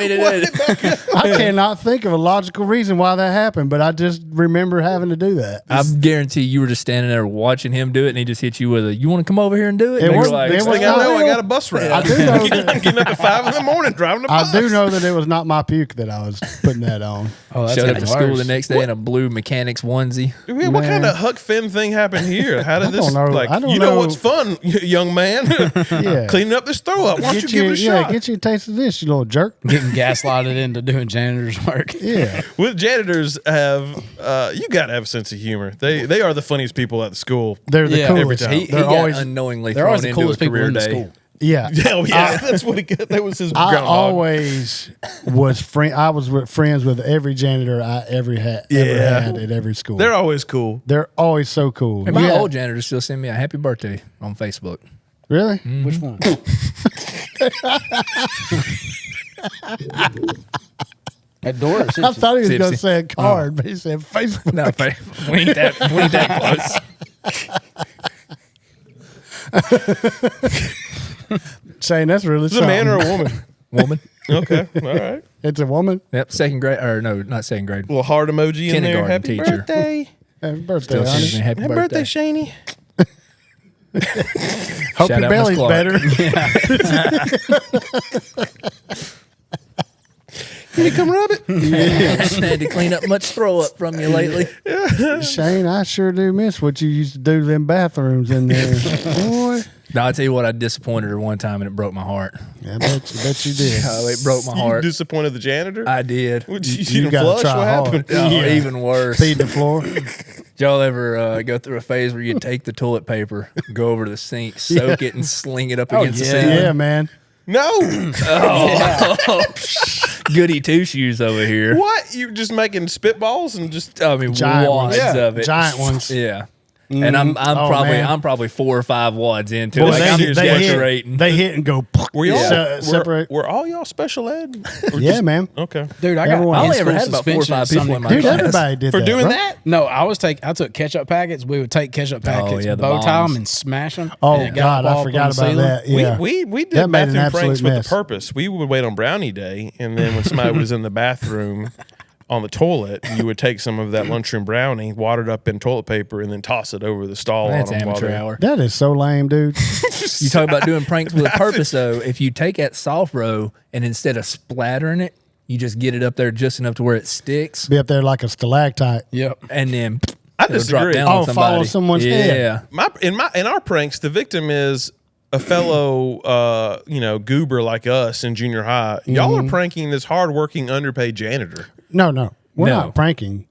I cannot think of a logical reason why that happened, but I just remember having to do that.
I guarantee you were just standing there watching him do it, and he just hit you with a, "You want to come over here and do it?"
It
And you're
was-
like,
it
Next
was
thing I know, I
not-
got a bus ride.
I do know
I'm
that,
getting up at 5 in the morning driving the bus.
I do know that it was not my puke that I was putting that on.
Oh, that's
showed up
even
to school
worse.
the next day in a blue mechanics onesie.
Man, what kind of Huck Finn thing happened here? How did this?
don't know.
Like,
I don't
you know
know.
what's fun, young man?
Yeah.
Cleaning up this throw up. Why don't you give it a shot?
Get you a taste of this, you little jerk.
Getting gaslighted into doing janitor's work.
Yeah.
With janitors have you got to have a sense of humor. They are the funniest people at the school.
They're the
Yeah.
coolest.
Every time.
He
They're
got
always
unknowingly
They're
thrown
always the
into a
coolest people
career
in the
day.
school.
yeah.
Oh yeah, that's what he got. That was his
I
groundhog.
always was friends with every janitor I ever had at every school.
They're always cool.
They're always so cool.
And my
Yeah.
old janitor still send me a happy birthday on Facebook.
Really?
Which one? At Dora.
I thought he was going to
Tipsy.
say a card, but he said Facebook.
No, we ain't that close.
Saying that's really
Is it a man or a
something.
woman?
Woman.
Okay, all right.
It's a woman.
Yep, second grade or no, not second grade.
Little heart emoji in there.
Kindergarten
Happy
teacher.
birthday.
Happy birthday,
Still sends me
honey.
happy
Happy birthday, Shaney.
Hope
Shout
your
out Miss
belly's
Clark.
better.
Can you come rub it?
Had to clean up much throw up from you lately.
Shane, I sure do miss what you used to do to them bathrooms in there. Boy.
No, I tell you what, I disappointed her one time and it broke my heart.
I bet you did.
Oh, it broke my
You
heart.
disappointed the janitor?
I did.
What,
You
you didn't
gotta
flush?
try
What
hard.
happened?
Oh,
Yeah.
even worse.
Feed the floor.
Did y'all ever go through a phase where you take the toilet paper, go over to the sink, soak it, and sling it up against the
yeah.
ceiling?
Yeah, man.
No.
Goody two shoes over here.
What? You just making spitballs and just
I mean,
Giant
wads
ones.
of it.
Giant ones.
Yeah. And I'm
Oh, man.
probably 4 or 5 wads into it.
Well,
Like, I'm just
hit,
decorating.
they hit and go.
were y'all
separate.
were all y'all special ed? Or
Yeah,
just-
man.
Okay.
Dude, I got
Everyone-
I only
in-school
ever had about 4 or 5
suspension
people in my
Dude,
class.
everybody did
For
that.
doing
right?
that?
No, I took ketchup packets. We would take ketchup packets,
yeah, the
bow tie
bombs.
them, and smash them.
Oh,
and it got
God,
up
I
all
forgot
up on
about
the
that.
ceiling.
Yeah.
We did
That made an
bathroom
absolute
pranks with
mess.
a purpose. We would wait on brownie day, and then when somebody was in the bathroom on the toilet, you would take some of that lunchroom brownie, water it up in toilet paper, and then toss it over the stall.
That's
on them while
amateur
they're-
hour.
That is so lame, dude.
You talk about doing pranks with a purpose, though. If you take that soft roe and instead of splattering it, you just get it up there just enough to where it sticks,
Be up there like a stalactite.
Yep.
and then
I
it'll drop
disagree.
down
Oh,
on somebody.
follow someone's
yeah.
head.
In our pranks, the victim is a fellow, goober like us in junior high. Y'all are pranking this hardworking, underpaid janitor.
No, we're
No.
not pranking.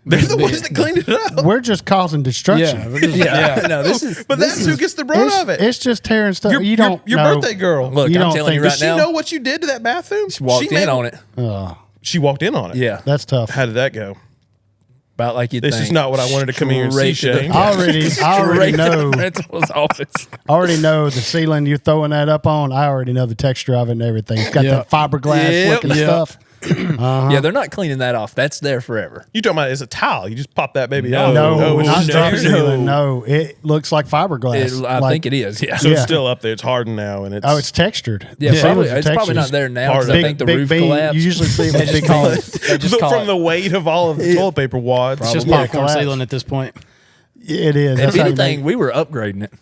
They're the ones that cleaned it up.
We're just causing destruction.
Yeah. we're just-
Yeah, no, this is.
But that's who gets the brunt of it.
It's just tearing stuff.
Your,
you don't
your
know.
birthday girl.
Look,
You
I'm
don't
telling you
think-
right
Does she
now.
know what you did to that bathroom?
She walked in on it.
She walked in on it.
Yeah,
That's tough.
How did that go?
about like you.
This
think.
is not what I wanted to come here and see,
Straight to the-
Shane.
I already
Straight to the
know.
principal's office.
I already know the ceiling you're throwing that up on. I already know the texture of it and everything. It's got that fiberglass
Yep.
looking
Yep.
stuff.
Yeah, they're not cleaning that off. That's there forever.
You talking about it's a tile? You just pop that baby
No.
out.
No,
it's
not
just
drop
there.
ceiling. No, it looks like fiberglass.
I
Like-
think it is. Yeah.
So
Yeah.
it's still up there. It's hardened now, and it's
Oh, it's textured.
Yeah,
The
probably,
ceilings
it's
are
probably not
textured.
there now because I
Big-
think the
big
roof
beam.
collapsed.
You usually see it with big
call
beams.
it. They just call
from
it.
the weight of all of the toilet paper wads.
It's just
Yeah,
popcorn
collapse.
ceiling at this point.
It is.
If
That's how you
anything,
make-
we were upgrading it.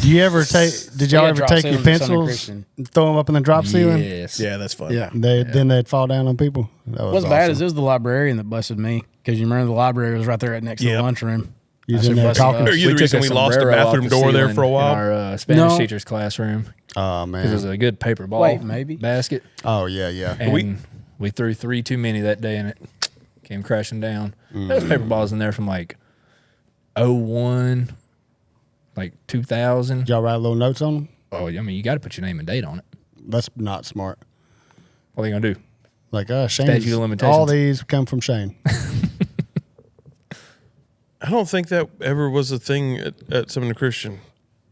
do you ever take? Did y'all
Yeah,
ever
drop
take your
ceilings at Southern
pencils,
Christian.
and throw them up in the drop ceiling?
Yes.
Yeah, that's fun.
Yeah.
Then they'd fall down on people. That was
What's bad
awesome.
is it was the librarian that busted me because you remember the library was right there next to
Yep.
the lunchroom.
You
I
was in
should
there
bust it
talking.
up.
Are you the
took
reason
a
we lost a
sombrero off
bathroom
the
door there
ceiling
for a while?
in our Spanish
No.
teacher's classroom
Oh
because it was
man.
a good paper ball
Wait, maybe?
basket,
Oh yeah.
and we threw 3 too many that day, and it came crashing down. There was paper balls in there from like 01, like 2000.
Did y'all write little notes on them?
Oh, I mean, you got to put your name and date on it.
That's not smart.
What are you gonna do?
Like Shane.
Statute of limitations.
All these come from Shane.
I don't think that ever was a thing at Summoning Christian.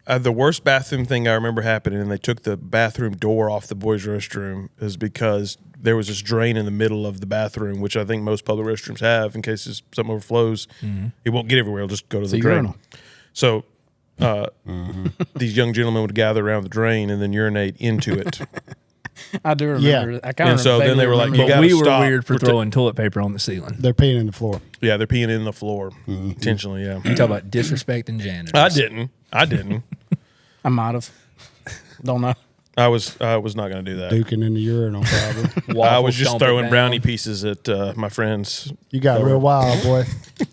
The worst bathroom thing I remember happening, and they took the bathroom door off the boys' restroom, is because there was this drain in the middle of the bathroom, which I think most public restrooms have in case something overflows. It won't get everywhere. It'll just go to the
a
drain.
urinal.
So these young gentlemen would gather around the drain and then urinate into it.
I do remember.
Yeah.
I kind
And
of
so then they were like,
remember.
you
But
gotta
we were
stop.
weird for
We're ta-
throwing toilet paper on the ceiling.
They're peeing in the floor.
Yeah, they're peeing in the floor intentionally. Yeah,
You talk about disrespecting janitors.
I didn't.
I might have. Don't know.
I was not going to do that.
Duking in the urinal, probably.
I
Waffle
was just
stomp it
throwing
down.
brownie pieces at my friends.
You got real wild, boy.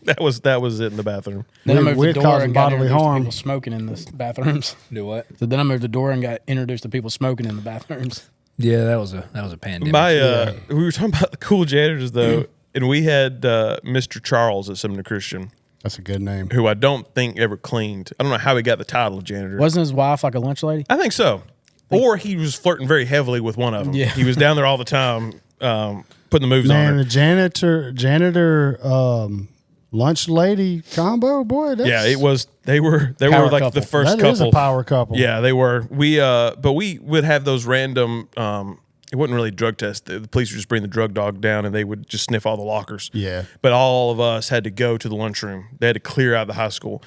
That was it in the bathroom.
Then I moved
We're
the door
causing
and got
bodily
introduced to
harm.
people smoking in the bathrooms.
Do what?
So then I moved the door and got introduced to people smoking in the bathrooms.
Yeah, that was a pandemic.
We were talking about the cool janitors though, and we had Mr. Charles at Sumner Christian,
That's a good name.
who I don't think ever cleaned. I don't know how he got the title of janitor.
Wasn't his wife like a lunch lady?
I think so. Or he was flirting very heavily with one of them.
Yeah.
He was down there all the time, putting the moves on
Man,
her.
the janitor, lunch lady combo, boy. That's,
Yeah, it was. They were
Power
like
couple.
the first
That
couple.
is a power couple.
Yeah, they were. But we would have those random. It wasn't really drug tests. The police would just bring the drug dog down, and they would just sniff all the lockers.
Yeah.
But all of us had to go to the lunchroom. They had to clear out the high school,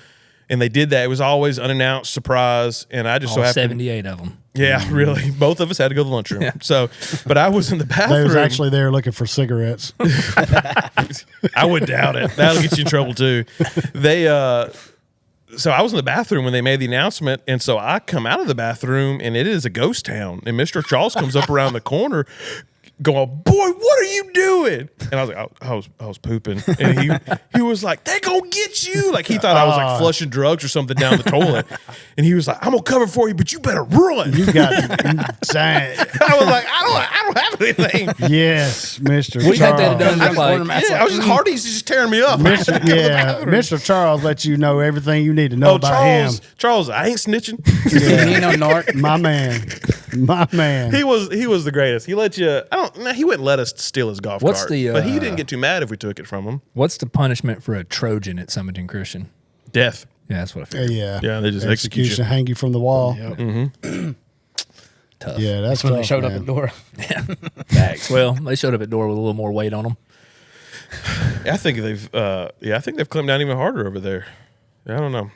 and they did that. It was always unannounced, surprise, and I just
all
so happened.
78 of them.
Yeah, really. Both of us had to go to the lunchroom. So, but I was in the bathroom.
They was actually there looking for cigarettes.
I would doubt it. That'll get you in trouble too. So I was in the bathroom when they made the announcement, and so I come out of the bathroom, and it is a ghost town. And Mr. Charles comes up around the corner, going, "Boy, what are you doing?" And I was like, "I was pooping." And he was like, "They gonna get you!" Like he thought I was like flushing drugs or something down the toilet. And he was like, "I'm gonna cover for you, but you better run."
You got dang.
I was like, I don't have anything.
Yes, Mr.
We had that
Charles.
done like,
Yeah, I was just Hardy's just tearing me up.
Mr. Charles let you know everything you need to know
Oh,
about him.
Charles, I ain't snitching.
He ain't no narc.
My man.
He was the greatest. He let you. He wouldn't let us steal his golf
What's
cart.
the,
but he didn't get too mad if we took it from him.
what's the punishment for a Trojan at Summerton Christian?
Death.
Yeah, that's what I figured.
Yeah.
Yeah, they just execute
execution,
you.
hang you from the wall.
Tough.
Yeah, that's
That's when they
tough,
showed up
man.
at the door.
Facts. Well, they showed up at door with a little more weight on them.
I think they've clamped down even harder over there. I don't know.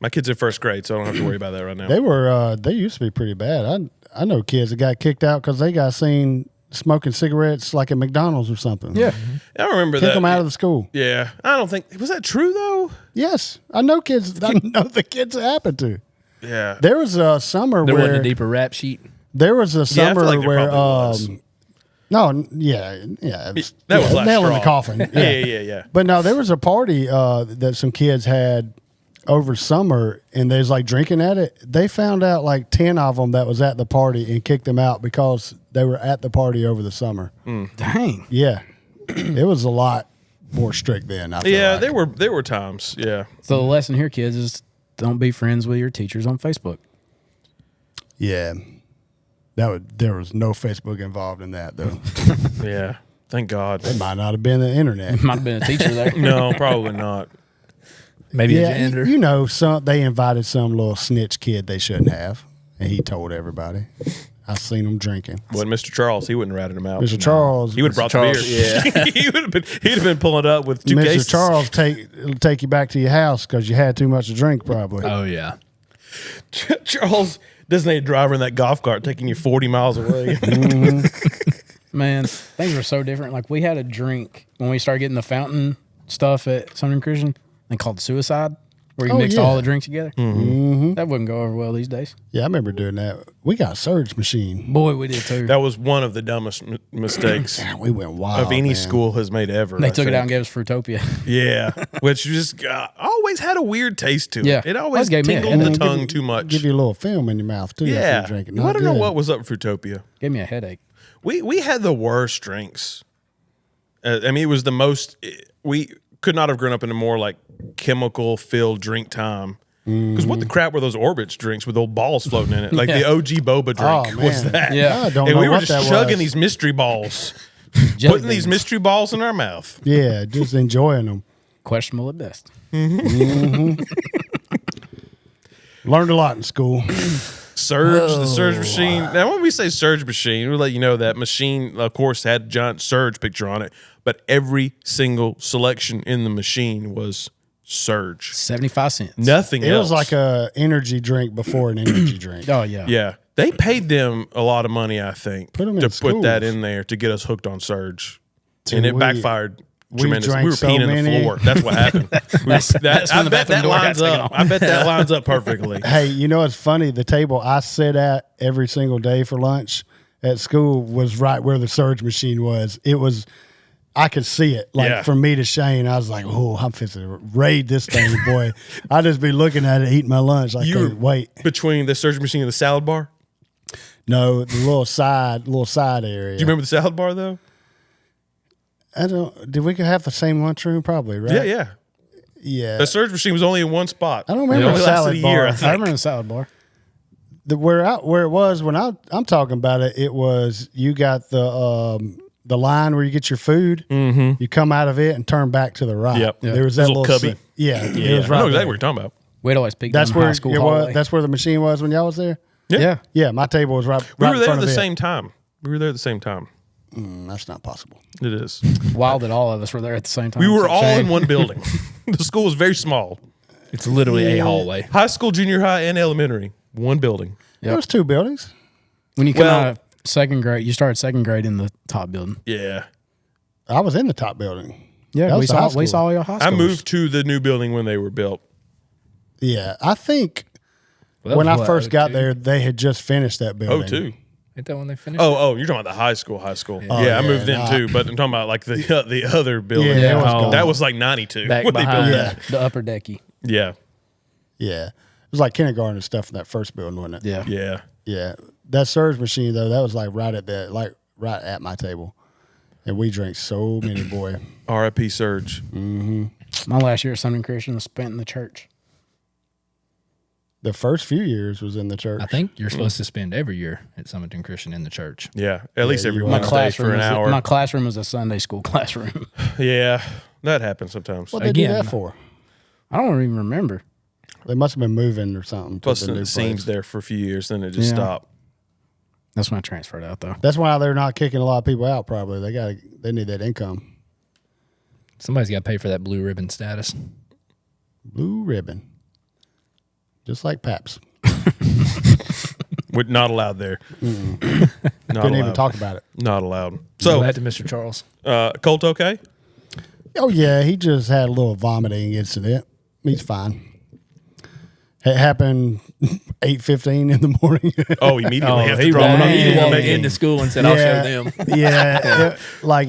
My kid's in first grade, so I don't have to worry about that right now.
They used to be pretty bad. I know kids that got kicked out because they got seen smoking cigarettes like at McDonald's or something.
Yeah.
I remember
Kick
that.
them out of the school.
Yeah, I don't think was that true though.
Yes, I know kids. I know the kids it happened to.
Yeah,
There was a summer
There wasn't
where
a deeper rap sheet.
there was a
Yeah, I
summer
feel like there
where
probably was.
yeah. It was,
that was last
nail in the
straw.
coffin.
Yeah.
But no, there was a party that some kids had over summer, and they was like drinking at it. They found out like 10 of them that was at the party and kicked them out because they were at the party over the summer.
Dang.
Yeah, it was a lot more strict then. I feel
Yeah,
like.
there were times. Yeah,
So the lesson here, kids, is don't be friends with your teachers on Facebook.
Yeah, there was no Facebook involved in that though.
yeah. Thank God.
It might not have been the internet.
Might have been a teacher there.
No, probably not.
Maybe a
Yeah,
janitor.
you know, they invited some little snitch kid they shouldn't have, and he told everybody. I seen him drinking.
Wasn't Mr. Charles? He wouldn't have ratted him out.
Mr. Charles,
He would have brought the beer. Yeah, he'd have been pulling up with 2
Mr.
cases.
Charles take you back to your house because you had too much to drink, probably.
Oh yeah.
Charles designated driver in that golf cart taking you 40 miles away.
Man, things were so different. Like we had a drink when we started getting the fountain stuff at Southern Christian. They called Suicide, where you
Oh,
mixed
yeah.
all the drinks together.
Mm-hmm.
That wouldn't go over well these days.
Yeah, I remember doing that. We got a surge machine.
Boy, we did too.
That was one of the dumbest mistakes
Yeah, we went wild.
of any
man.
school has made ever.
They
I
took it out and
think.
gave us Fruitopia.
Yeah, which just always had a weird taste to it.
Yeah.
It always
Always gave me a
tingled the
headache.
tongue too much.
Give you a little film in your mouth too. after
Yeah,
you drink it.
you
Not
want to know
good.
what was up for Fruitopia?
Gave me a headache.
We had the worst drinks. I mean, it was the most. We could not have grown up in a more like chemical filled drink time. Because what the crap were those Orbits drinks with old balls floating in it? Like the OG boba drink
Oh,
was
man.
that.
Yeah.
I don't
And
know
we were
what
just
that
chugging
was.
these mystery balls,
Jelly
putting these
beans.
mystery balls in our mouth.
Yeah, just enjoying them.
Questionable at best.
Learned a lot in school.
Surge, the Surge machine. Now, when we say Surge machine, we'll let you know that machine, of course, had a giant Surge picture on it, but every single selection in the machine was Surge.
75 cents.
Nothing
It
else.
was like a energy drink before an energy drink.
Oh, yeah.
Yeah. They paid them a lot of money, I think,
Put 'em
to
in
put that
schools.
in there to get us hooked on Surge.
Dude,
And it
we-
backfired tremendous.
drank
We were
so
peeing in the
many.
floor. That's what happened.
That's
I
when the
bet
bathroom
that
door got
lines
taken
up.
off.
I bet that lines up perfectly.
Hey, you know what's funny? The table I sit at every single day for lunch at school was right where the Surge machine was. It was, I could see it. Like
Yeah.
from me to Shane, I was like, oh, I'm fixing to raid this thing, boy. I'd just be looking at it, eating my lunch. I
You
couldn't
were
wait.
between the Surge machine and the salad bar.
No, the little side area.
Do you remember the salad bar though?
I don't. Did we have the same lunchroom? Probably, right?
Yeah, yeah.
Yeah.
The Surge machine was only in one spot.
I don't
It
remember
only
the
lasted
salad
a
bar.
year, I
I
think.
remember the salad bar.
Where it was when I'm talking about it, it was you got the line where you get your food. Mm-hmm. You come out of it and turn back to the right.
Yep.
There was
There's
that
a little
little
cubby.
Yeah,
Yeah,
it was
I know
right
exactly
there.
what you're talking about.
We'd always pick
That's
down
where
high school
it
hallway.
was. That's where the machine was when y'all was there.
yeah.
Yeah, my table was right.
We
right
were
in
there
front
at the
of it.
same time. We were there at the same time.
That's not possible.
It is.
Wild that all of us were there at the same time.
We were
Except
all
Shane.
in one building. The school was very small.
It's literally a hallway.
High school, junior high, and elementary. One building.
There was 2 buildings.
When you come
Well-
out of second grade, you started second grade in the top building.
Yeah.
I was in the top building.
Yeah,
That
we
was the high
saw we
school.
saw your high
I
schoolers.
moved to the new building when they were built.
Yeah, I think
Well, that
when
was
I
what,
first got
02?
there, they had just finished that building.
Oh, two.
Ain't that when they finished?
Oh, you're talking about the high school. Yeah, I
yeah,
moved in
nah.
too, but I'm talking about like the other building.
Yeah, it was
Oh.
gone.
That was like 92
Back
when they
behind.
built
Yeah.
that.
the upper decky.
Yeah,
Yeah, it was like kindergarten and stuff in that first building, wasn't it?
Yeah.
yeah.
Yeah, that surge machine though, that was like right at my table, and we drank so many, boy.
R.I.P. Surge.
My last year at Southern Christian was spent in the church.
The first few years was in the church.
I think you're supposed to spend every year at Summerton Christian in the church.
Yeah, at least every
you are.
Wednesday for an hour.
My classroom was a Sunday school classroom.
Yeah, that happens sometimes.
What they do
Again.
that for?
I don't even remember.
They must have been moving or something.
Plus,
to the new
it seems
place.
there for a few years, then it just
Yeah.
stopped.
That's when I transferred out though.
That's why they're not kicking a lot of people out. Probably they need that income.
Somebody's got to pay for that blue ribbon status.
Blue ribbon, just like Paps.
We're not allowed there. Not
Couldn't even
allowed.
talk about it.
Not allowed.
So
So,
that to Mr. Charles.
Colt, okay?
Oh yeah, he just had a little vomiting incident. He's fine. It happened 8:15 in the morning.
Oh, immediately after
he
dropping
walked,
off.
he walked
man.
into school and said, "I'll show them."
Yeah,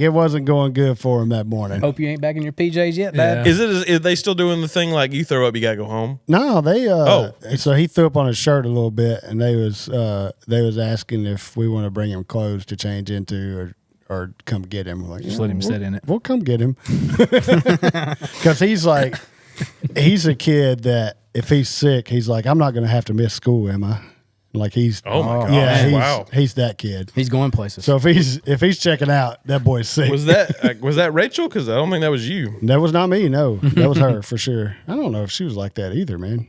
it wasn't going good for him that morning.
Hope you ain't back in your PJs yet, Dad.
Yeah.
Is they still doing the thing like you throw up, you gotta go home?
No, they. So he threw up on his shirt a little bit, and they was asking if we want to bring him clothes to change into or come get him. Like,
Just let him sit in it.
We'll come get him because he's a kid that if he's sick, he's like, I'm not going to have to miss school, am I? Like he's
Oh my gosh!
yeah,
Wow.
he's that kid.
He's going places.
So if he's checking out, that boy's sick.
Was that Rachel? Because I don't think that was you.
That was not me. No, that was her for sure. I don't know if she was like that either, man.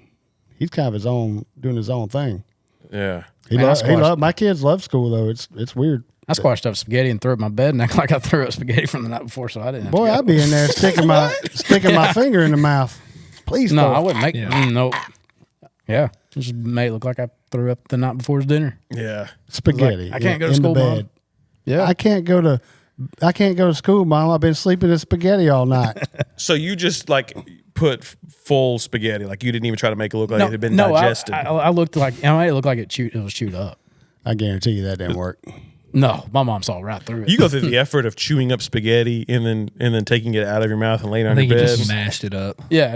He's kind of doing his own thing.
Yeah.
He loved my kids love school though. It's weird.
I squashed up spaghetti and threw it in my bed and act like I threw up spaghetti from the night before, so I didn't have
Boy,
to go.
I'd be in there sticking my finger in the mouth. Please,
No,
don't.
I wouldn't make
Yeah.
Nope. Yeah. Just made it look like I threw up the night before's dinner.
Yeah.
Spaghetti.
I can't go to
in
school,
the
Mom.
bed.
Yeah.
I can't go to school, Mom. I've been sleeping in spaghetti all night.
So you just like put full spaghetti, like you didn't even try to make it look like it had been digested.
I looked like I made it look like it was chewed up.
I guarantee you that didn't work.
No, my mom saw right through it.
You go through the effort of chewing up spaghetti and then taking it out of your mouth and laying it
I
on
think
your
he
bed.
just mashed it up.
Yeah.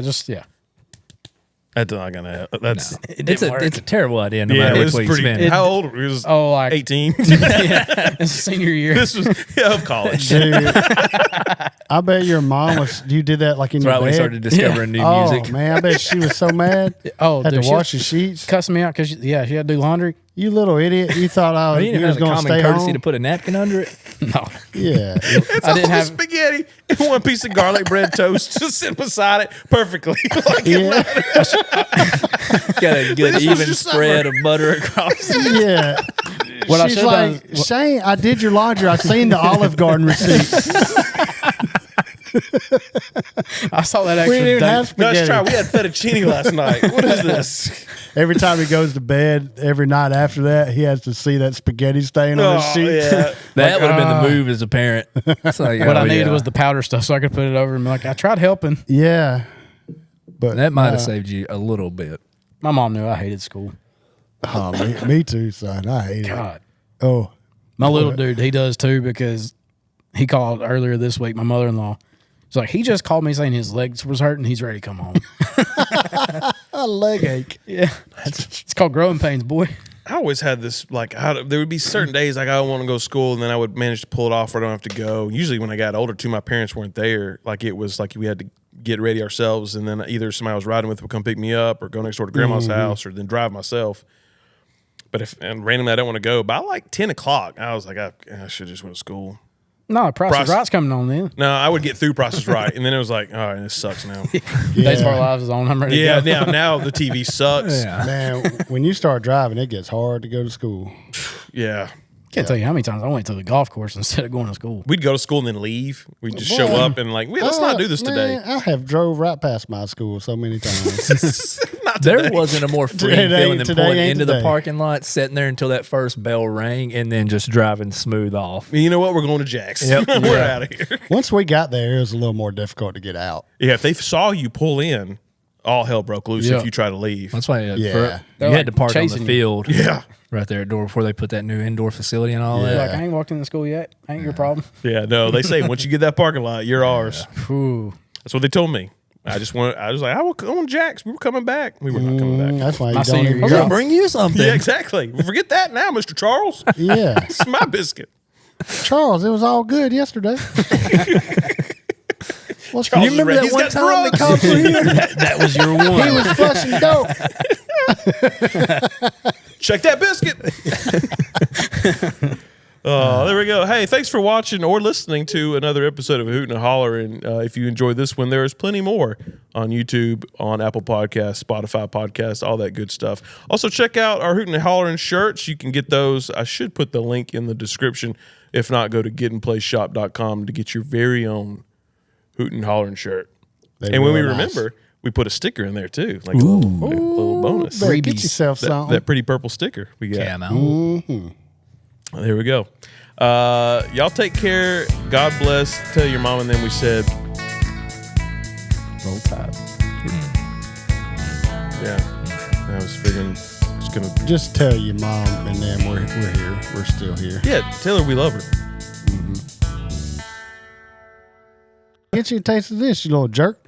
That's not gonna happen. That's
It didn't work.
It's a terrible idea, no
yeah.
matter
It
which
was
way you
pretty.
spin it.
How old? He was
like
18.
it's senior year.
This was of college.
Dude, I bet your mom you did that like in
That's
your
right when we
bed.
started discovering new
Oh
music.
man, I bet she was so mad.
Oh,
Had
dude,
to
she
wash your sheets.
cussing me out because she had to do laundry.
You little idiot! You thought
You
you
didn't
was
have the
going to
common
stay
courtesy
home.
to put a napkin under it.
No,
Yeah,
It's
I didn't
all
have-
spaghetti and one piece of garlic bread toast just sitting beside it perfectly. Like,
yeah,
Got a good
This was
even
your
spread
summer.
of butter across it.
yeah.
What I
She's
should've
like,
done-
Shane, I did your laundry. I seen the Olive Garden receipt.
I saw that
We
extra.
didn't even
day.
have
Nice
spaghetti.
try. We had fettuccine last night. What is this?
Every time he goes to bed, every night after that, he has to see that spaghetti stain on his
Oh,
sheets.
yeah.
That would have been the move as a parent. It's like,
What I
oh,
needed
yeah.
was the powder stuff, so I could put it over and be like, I tried helping.
Yeah. But
That might have saved you a little bit.
My mom knew I hated school.
Oh, me too, son. I hate it.
God,
Oh,
my little dude, he does too because he called earlier this week. My mother-in-law. He's like, he just called me saying his legs was hurting. He's ready to come home.
a leg ache.
Yeah, it's called growing pains, boy.
I always had this, like, there would be certain days like I don't want to go to school, and then I would manage to pull it off where I don't have to go. Usually when I got older, too, my parents weren't there. Like, it was like we had to get ready ourselves, and then either somebody I was riding with would come pick me up or go next door to grandma's house or then drive myself. But and randomly I don't want to go. By like 10 o'clock, I was like, I should just went to school.
No, Price
Process-
is Right's coming on then.
No, I would get through Process Right, and then it was like, all right, this sucks now.
Days of Our Lives is on. I'm ready
Yeah,
to go.
now the TV sucks.
Yeah.
Man, when you start driving, it gets hard to go to school.
Yeah.
Can't tell you how many times I went to the golf course instead of going to school.
We'd go to school and then leave. We'd just show up and like, let's not do this
Man,
today.
I have drove right past my school so many times.
Not today.
There wasn't a more freeing
Today-
feeling than
today
pulling
ain't
into the
today.
parking lot, sitting there until that first bell rang, and then just driving smooth off.
You know what? We're going to Jack's.
Yep.
We're
Yeah.
out of here.
Once we got there, it was a little more difficult to get out.
Yeah, if they saw you pull in, all hell broke loose
Yeah.
if you try to leave.
That's why
Yeah.
you
They're
had
like
to park on the
chasing you.
field.
Yeah.
Right there at door before they put that new indoor facility and all
Yeah.
Like, I ain't walked into school yet. Ain't your problem.
Yeah, no, they say once you get that parking lot, you're ours.
Ooh.
That's what they told me. I was like, I will come on Jack's. We were coming back. We were not coming back.
That's why
My
you don't
senior
even
year.
go.
bring you something.
Yeah, exactly. Forget that now, Mr. Charles.
Yeah.
It's my biscuit.
Charles, it was all good yesterday. What's
Charles
You remember
is ready.
that one
He's got
time they
drugs.
called for here?
That was your
He
one.
was flushing dope.
Check that biscuit. Oh, there we go. Hey, thanks for watching or listening to another episode of Hoot'n and Holler'n. If you enjoyed this one, there is plenty more on YouTube, on Apple Podcasts, Spotify Podcasts, all that good stuff. Also, check out our Hoot'n and Holler'n shirts. You can get those. I should put the link in the description. If not, go to getandplayshop.com to get your very own Hoot'n and Holler'n shirt.
They
And when we
real nice.
remember, we put a sticker in there too, like a little bonus.
Better get
Freebies.
yourself something.
That pretty purple sticker we got.
Camo.
There we go. Y'all take care. God bless. Tell your mom, and then we said,
Roll Tide.
yeah. I was figuring it's gonna.
Just tell your mom, and then we're here. We're still here.
Yeah, tell her we love her.
Get you a taste of this, you little jerk.